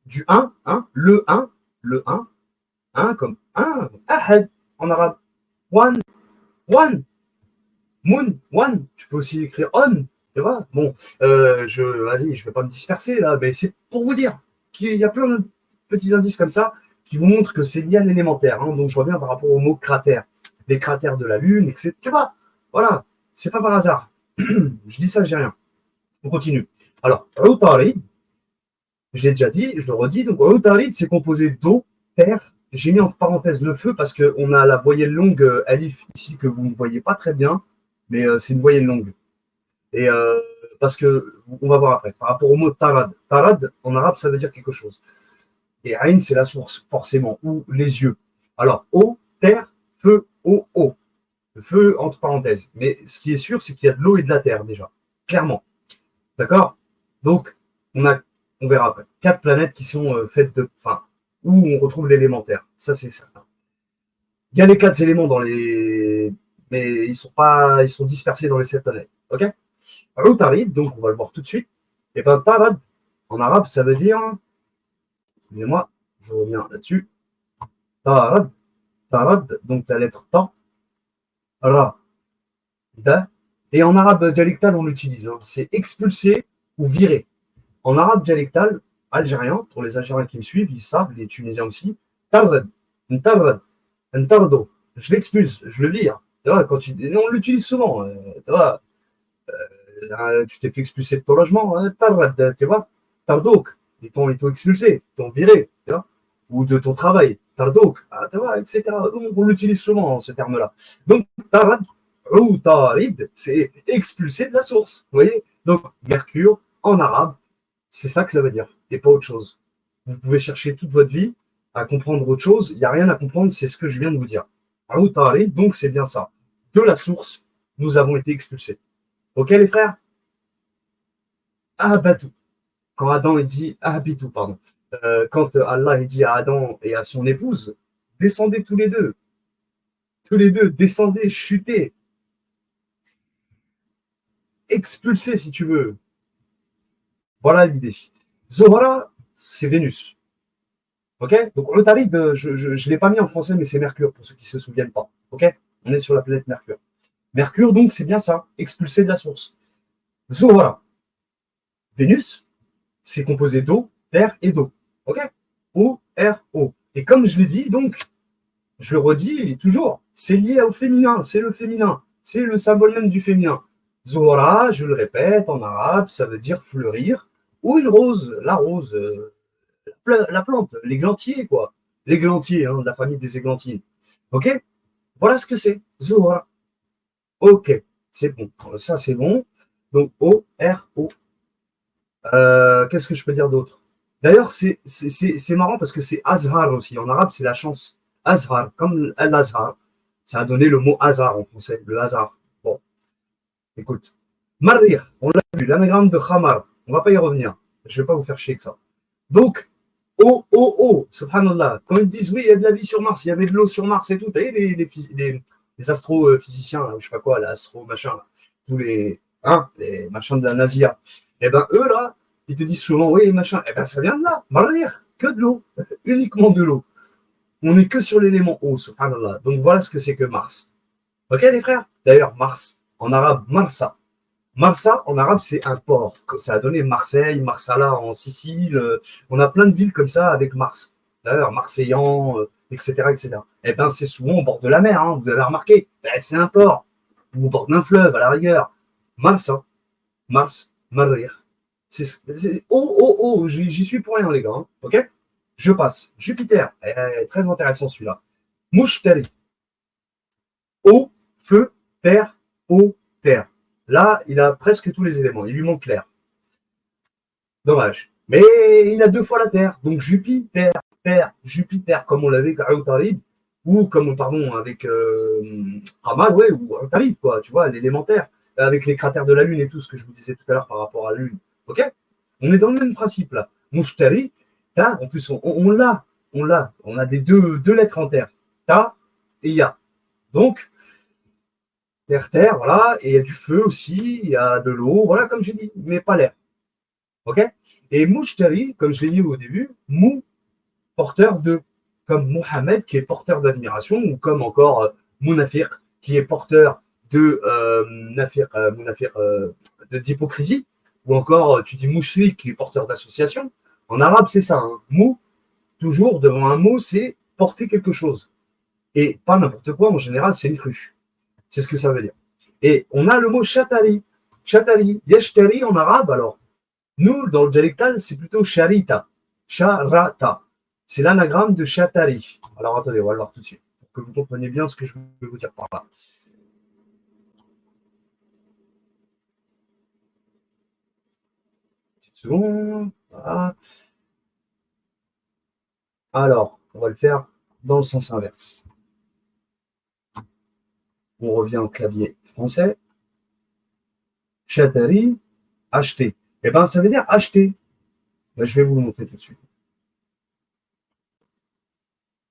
Du 1, 1, le 1, 1 comme 1, ahad en arabe. One, one. Moon, one, tu peux aussi écrire on, tu vois. Bon, vas-y, je vais pas me disperser là, mais c'est pour vous dire qu'il y a plein de petits indices comme ça qui vous montrent que c'est lié à l'élémentaire. Hein. Donc je reviens par rapport au mot cratère, les cratères de la Lune, etc. Tu vois, voilà, c'est pas par hasard. Je dis ça, je dis rien. On continue. Alors, Utarid, je l'ai déjà dit, je le redis. Donc, Utarid, c'est composé d'eau, terre. J'ai mis en parenthèse le feu parce qu'on a la voyelle longue alif ici que vous ne voyez pas très bien, mais c'est une voyelle longue. Et parce que, on va voir après, par rapport au mot tarad. Tarad, en arabe, ça veut dire quelque chose. Et Aïn, c'est la source, forcément, ou les yeux. Alors, eau, terre, feu, eau, eau. Le feu, entre parenthèses. Mais ce qui est sûr, c'est qu'il y a de l'eau et de la terre, déjà. Clairement. D'accord? Donc, on verra après, 4 planètes qui sont faites de. Enfin, où on retrouve l'élémentaire. Ça, c'est certain. Il y a les 4 éléments dans les. Mais ils sont pas. Ils sont dispersés dans les 7 planètes. OK? Utarid, donc on va le voir tout de suite. Et bien, tarad, en arabe, ça veut dire. Excusez-moi, je reviens là-dessus. Tarad, tarad, donc la lettre ta, ra, da. Et en arabe dialectal, on l'utilise. Hein. C'est expulser ou virer. En arabe dialectal, algérien, pour les Algériens qui me suivent, ils savent, les Tunisiens aussi, tarad, tarad, tardo. Je l'expulse, je le vire. Tu vois, quand on l'utilise souvent. Tu vois, tu t'es fait expulser de ton logement, hein, tarad, tu vois, tardouk. Ils t'ont expulsé, ils t'ont viré, tu vois, ou de ton travail, tardouk, tu vois, etc. Donc, on l'utilise souvent, ce terme-là. Donc, tarad, ou tarid, c'est expulser de la source, vous voyez. Donc, Mercure, en arabe, c'est ça que ça veut dire, et pas autre chose. Vous pouvez chercher toute votre vie à comprendre autre chose, il n'y a rien à comprendre, c'est ce que je viens de vous dire. Ou tarid, donc c'est bien ça. De la source, nous avons été expulsés. Ok, les frères? Abatou. Quand Adam il dit Abitou, pardon. Quand Allah il dit à Adam et à son épouse, descendez tous les deux, descendez, chutez, expulsez si tu veux. Voilà l'idée. Zohra, c'est Vénus. Ok? Donc le tarif, je ne l'ai pas mis en français, mais c'est Mercure, pour ceux qui ne se souviennent pas. Ok? On est sur la planète Mercure. Mercure, donc, c'est bien ça, expulser de la source. Zohra, Vénus, c'est composé d'eau, d'air et d'eau. Ok? O, R, O. Et comme je l'ai dit, donc, je le redis toujours, c'est lié au féminin, c'est le féminin, c'est le symbole même du féminin. Zohra, je le répète, en arabe, ça veut dire fleurir, ou une rose, la rose, la plante, l'églantier, quoi. L'églantier, hein, de la famille des églantines. Ok? Voilà ce que c'est, Zohra. Ok, c'est bon, ça c'est bon. Donc, O, R, O. Qu'est-ce que je peux dire d'autre? D'ailleurs, c'est marrant parce que c'est Azhar aussi. En arabe, c'est la chance. Azhar, comme Al-Azhar. Ça a donné le mot hasard en français, le hasard. Bon, écoute. Marir, on l'a vu, l'anagramme de Khamar. On ne va pas y revenir. Je ne vais pas vous faire chier que ça. Donc, subhanallah. Quand ils disent oui, il y a de la vie sur Mars, il y avait de l'eau sur Mars et tout. Vous voyez les astrophysiciens, je ne sais pas quoi, l'astro machin, là, tous les machins de la NASA. Eh ben, eux, là, ils te disent souvent, oui, machin. Eh ben, ça vient de là. Marir, que de l'eau. Uniquement de l'eau. On n'est que sur l'élément eau, subhanallah. Donc, voilà ce que c'est que Mars. Ok, les frères? D'ailleurs, Mars, en arabe, Marsa. Marsa, en arabe, c'est un port. Ça a donné Marseille, Marsala en Sicile. On a plein de villes comme ça avec Mars. D'ailleurs, Marseillan, etc., etc. Eh bien, c'est souvent au bord de la mer, hein, vous avez remarqué. Ben, c'est un port. Ou au bord d'un fleuve, à la rigueur. Marsa, Mars, Marir. J'y suis pour rien, les gars. Hein, ok? Je passe. Jupiter, très intéressant celui-là. Mouchtari. Eau, feu, terre, eau, terre. Là, il a presque tous les éléments. Il lui manque l'air. Dommage. Mais il a 2 fois la Terre. Donc Jupiter, Terre, Jupiter, comme on l'avait avec Aoutarib, ou comme, pardon, avec Ramal, ouais, ou Aoutarib, quoi, tu vois, l'élémentaire, avec les cratères de la Lune et tout ce que je vous disais tout à l'heure par rapport à la Lune. Ok? On est dans le même principe, là. Mouchtari, Ta, en plus, on l'a. On a des deux lettres en terre. Ta et Ya. Donc, terre, voilà, et il y a du feu aussi, il y a de l'eau, voilà, comme j'ai dit, mais pas l'air. Ok? Et Moujtari, comme je l'ai dit au début, Mou, porteur de, comme Mohamed, qui est porteur d'admiration, ou comme encore Mounafir, qui est porteur de d'hypocrisie, ou encore tu dis Mouchrik, qui est porteur d'association. En arabe, c'est ça. Hein. Mou, toujours devant un mot, c'est porter quelque chose. Et pas n'importe quoi, en général, c'est une cruche. C'est ce que ça veut dire. Et on a le mot chatari. Shatari. Yashtari en arabe, alors, nous, dans le dialectal, c'est plutôt Sharita. Sharata. C'est l'anagramme de Shatari. Alors, attendez, on va le voir tout de suite, pour que vous compreniez bien ce que je veux vous dire par là. Une petite seconde. Voilà. Alors, on va le faire dans le sens inverse. On revient au clavier français. Shatari, acheter. Eh bien, ça veut dire acheter. Ben, je vais vous le montrer tout de suite.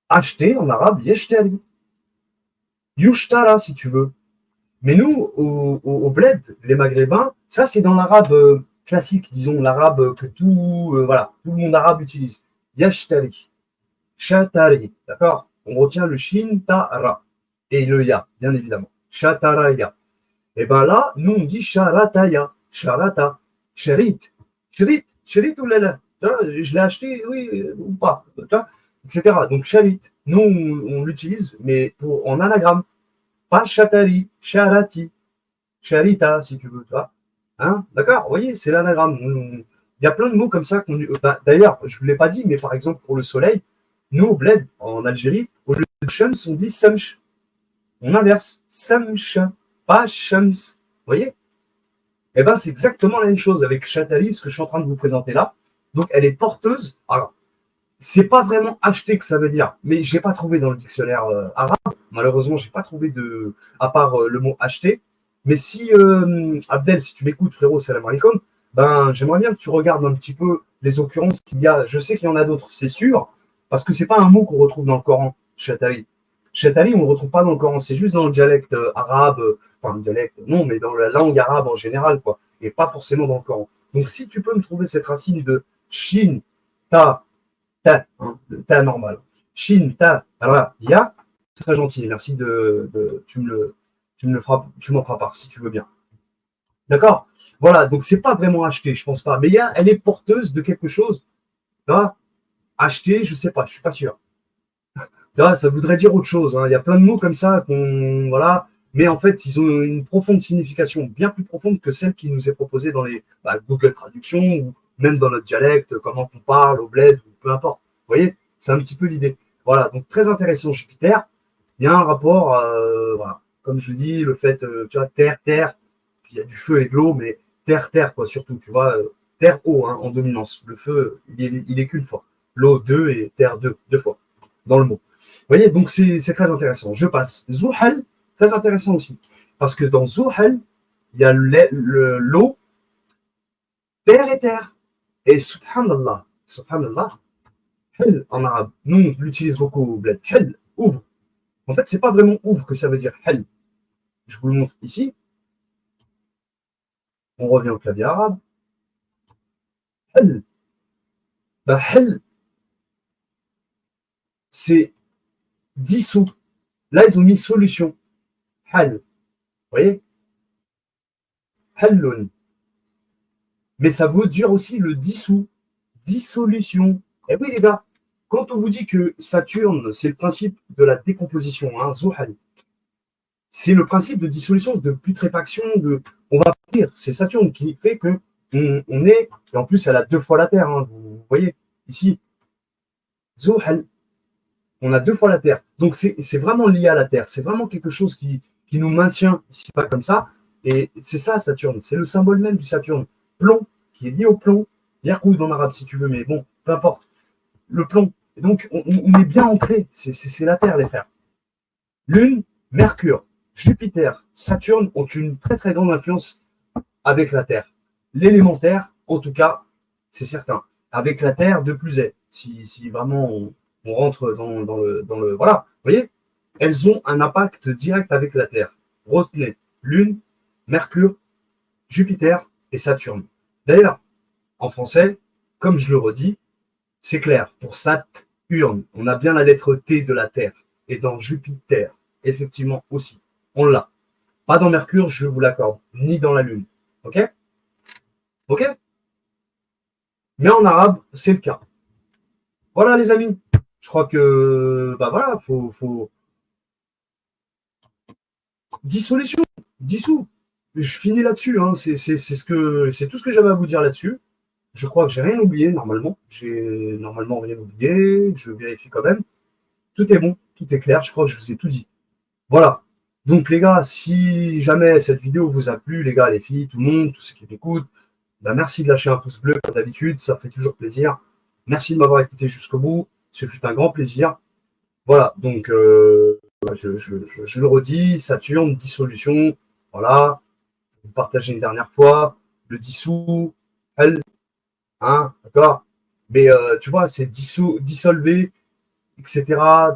Acheter en arabe, yashtari. Yushtara, si tu veux. Mais nous, au bled, les maghrébins, ça c'est dans l'arabe classique, disons, l'arabe que voilà, tout le monde arabe utilise. Yashtari, shatari, d'accord. On retient le shin, ta, ra. Et le ya, bien évidemment. Shataraya. Et bien là, nous on dit sharataya, sharata, sharit, sharit ou là, je l'ai acheté, oui, ou pas, etc. Donc sharit, nous on l'utilise, mais en anagramme. Pas Chatari, Charati, Charita, si tu veux, tu vois. Hein, d'accord, vous voyez, c'est l'anagramme. Il y a plein de mots comme ça qu'on. Bah, d'ailleurs, je ne vous l'ai pas dit, mais par exemple, pour le soleil, nous, au bled, en Algérie, au lieu de Shams, on dit Samch. On inverse. Samch, pas Shams. Vous voyez? Eh bien, c'est exactement la même chose avec Chatali, ce que je suis en train de vous présenter là. Donc, elle est porteuse. Alors, c'est pas vraiment acheter que ça veut dire, mais j'ai pas trouvé dans le dictionnaire arabe. Malheureusement, j'ai pas trouvé à part le mot acheter. Mais si Abdel, si tu m'écoutes, frérot, salam alaikum, ben j'aimerais bien que tu regardes un petit peu les occurrences qu'il y a. Je sais qu'il y en a d'autres, c'est sûr, parce que c'est pas un mot qu'on retrouve dans le Coran, Chatali. Chatali, on ne le retrouve pas dans le Coran, c'est juste dans le dialecte arabe, enfin le dialecte, non, mais dans la langue arabe en général, quoi, et pas forcément dans le Coran. Donc si tu peux me trouver cette racine de shin, ta, ta, hein, le ta normal. Shin, ta, ra, ya, c'est très gentil. Merci tu me le feras, tu m'en feras part si tu veux bien. D'accord. Voilà. Donc c'est pas vraiment acheter, je pense pas. Mais elle est porteuse de quelque chose. Tu vois, acheter, je sais pas, je suis pas sûr. Tu vois, ça voudrait dire autre chose. Hein. Il y a plein de mots comme ça voilà. Mais en fait, ils ont une profonde signification, bien plus profonde que celle qui nous est proposée dans les Google Traduction ou même dans notre dialecte, comment on parle au bled, ou peu importe. Vous voyez, c'est un petit peu l'idée. Voilà, donc très intéressant Jupiter. Il y a un rapport, voilà, comme je dis, le fait, tu vois, terre, terre, puis il y a du feu et de l'eau, mais terre, terre, quoi, surtout, tu vois, terre, eau, hein, en dominance. Le feu, il est qu'une fois. L'eau, deux, et terre, deux fois, dans le mot. Vous voyez, donc c'est très intéressant. Je passe. Zuhal, très intéressant aussi. Parce que dans Zuhal, il y a l'eau, terre et terre. Et subhanallah, subhanallah, hel en arabe, nous on l'utilise beaucoup, bled. Hel, ouvre. En fait, c'est pas vraiment ouvre que ça veut dire hel. Je vous le montre ici. On revient au clavier arabe. Hel. Bah, hel, c'est dissous. Là, ils ont mis solution. Hal. Vous voyez? Hallun. Mais ça veut dire aussi le dissous. Dissolution. Et oui, les gars, quand on vous dit que Saturne, c'est le principe de la décomposition, hein, Zuhal, c'est le principe de dissolution, de putréfaction, on va dire, c'est Saturne qui fait que on est, et en plus, elle a deux fois la Terre, hein, vous voyez, ici, Zuhal, on a deux fois la Terre. Donc, c'est vraiment lié à la Terre. C'est vraiment quelque chose qui nous maintient ici, pas comme ça. Et c'est ça, Saturne. C'est le symbole même du Saturne. Plomb, qui est lié au plomb. Yarkoud en arabe, si tu veux, mais bon, peu importe. Le plomb. Et donc, on est bien ancré. C'est la Terre, les frères. Lune, Mercure, Jupiter, Saturne ont une très, très grande influence avec la Terre. L'élémentaire, en tout cas, c'est certain. Avec la Terre, de plus est. Si vraiment on rentre dans le. Voilà, vous voyez, elles ont un impact direct avec la Terre. Retenez Lune, Mercure, Jupiter et Saturne. D'ailleurs, en français, comme je le redis, c'est clair. Pour Saturne, on a bien la lettre T de la Terre. Et dans Jupiter, effectivement aussi, on l'a. Pas dans Mercure, je vous l'accorde, ni dans la Lune. Ok? Ok? Mais en arabe, c'est le cas. Voilà, les amis. Je crois que, bah voilà, faut dissolution, dissous. je finis là-dessus. Hein. C'est tout ce que j'avais à vous dire là-dessus. Je crois que j'ai rien oublié normalement. J'ai normalement rien oublié. Je vérifie quand même. Tout est bon, tout est clair. Je crois que je vous ai tout dit. Voilà. Donc les gars, si jamais cette vidéo vous a plu, les gars, les filles, tout le monde, tous ceux qui m'écoutent, bah merci de lâcher un pouce bleu comme d'habitude, ça fait toujours plaisir. Merci de m'avoir écouté jusqu'au bout, ce fut un grand plaisir. Voilà, donc je le redis, Saturne, dissolution, voilà, vous partagez une dernière fois, le dissous, elle, hein, d'accord. Mais tu vois, c'est dissolver, etc.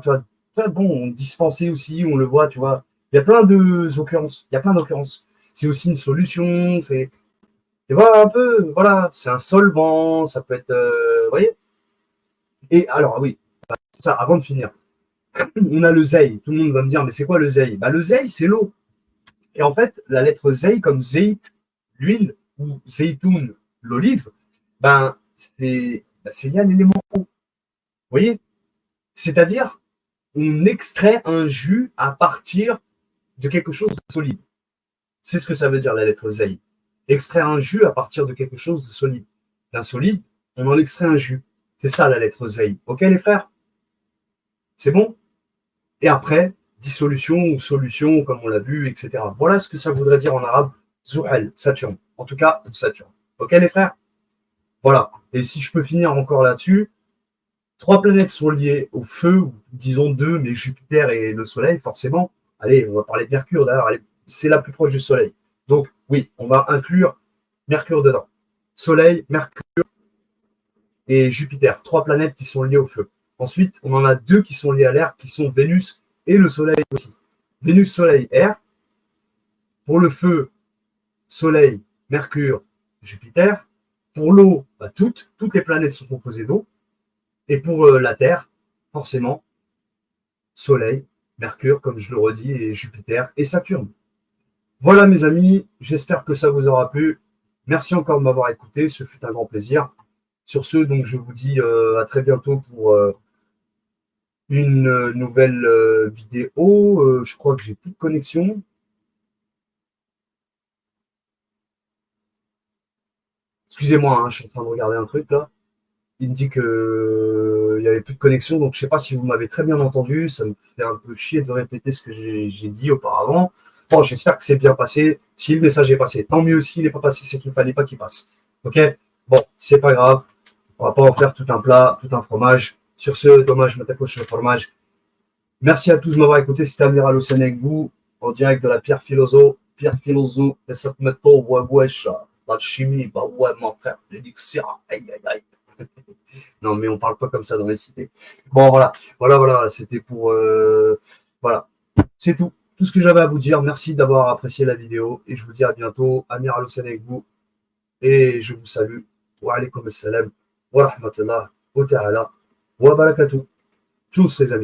Tu vois, bon, dispenser aussi, on le voit, tu vois. Il y a plein de occurrences. Il y a plein d'occurrences. C'est aussi une solution. C'est, tu vois, un peu, voilà, c'est un solvant. Ça peut être, vous voyez. Et alors, ah oui, ça, avant de finir, on a le zei. Tout le monde va me dire, mais c'est quoi le zei? Bah, le zei, c'est l'eau. Et en fait, la lettre zei, comme zeit, l'huile, ou zeitoun, l'olive, ben, c'est lié à l'élément eau. Vous voyez? C'est-à-dire, on extrait un jus à partir de quelque chose de solide. C'est ce que ça veut dire la lettre zei. Extraire un jus à partir de quelque chose de solide. D'un solide, on en extrait un jus. C'est ça la lettre zei. Ok les frères? C'est bon? Et après, dissolution ou solution, comme on l'a vu, etc. Voilà ce que ça voudrait dire en arabe, Zuhal, Saturne. En tout cas, Saturne. Ok les frères? Voilà. Et si je peux finir encore là-dessus, 3 planètes sont liées au feu, disons 2, mais Jupiter et le Soleil, forcément. Allez, on va parler de Mercure d'ailleurs, c'est la plus proche du Soleil. Donc oui, on va inclure Mercure dedans. Soleil, Mercure et Jupiter, 3 planètes qui sont liées au feu. Ensuite, on en a 2 qui sont liées à l'air, qui sont Vénus et le Soleil aussi. Vénus, Soleil, air. Pour le feu, Soleil, Mercure, Jupiter. Pour l'eau, bah, toutes les planètes sont composées d'eau. Et pour la Terre, forcément, Soleil, Mercure, comme je le redis, et Jupiter et Saturne. Voilà mes amis, j'espère que ça vous aura plu. Merci encore de m'avoir écouté, ce fut un grand plaisir. Sur ce, donc je vous dis à très bientôt pour une nouvelle vidéo. Je crois que j'ai plus de connexion. Excusez-moi, hein, je suis en train de regarder un truc là. Il me dit que il n'y avait plus de connexion, donc je ne sais pas si vous m'avez très bien entendu. Ça me fait un peu chier de répéter ce que j'ai dit auparavant. Bon, j'espère que c'est bien passé. Si le message est passé, tant mieux. S'il n'est pas passé, c'est qu'il ne fallait pas qu'il passe. Ok? Bon, c'est pas grave. On va pas en faire tout un plat, tout un fromage. Sur ce, dommage, je m'attache le fromage. Merci à tous de m'avoir écouté. C'était Amiral Hossein avec vous, en direct de la Pierre Philosophe. Pierre Philosophe, et cette méthode, ouais, wesh, la chimie, bah ouais, mon frère, l'élixir, aïe, aïe, aïe. Non, mais on parle pas comme ça dans les cités. Bon, voilà, c'était pour... voilà, c'est tout. Tout ce que j'avais à vous dire. Merci d'avoir apprécié la vidéo et je vous dis à bientôt. Amiral Hossein avec vous et je vous salue. Wa alaykoum assalam wa rahmatullah wa ta'ala wa barakatuh. Tchuss, les amis.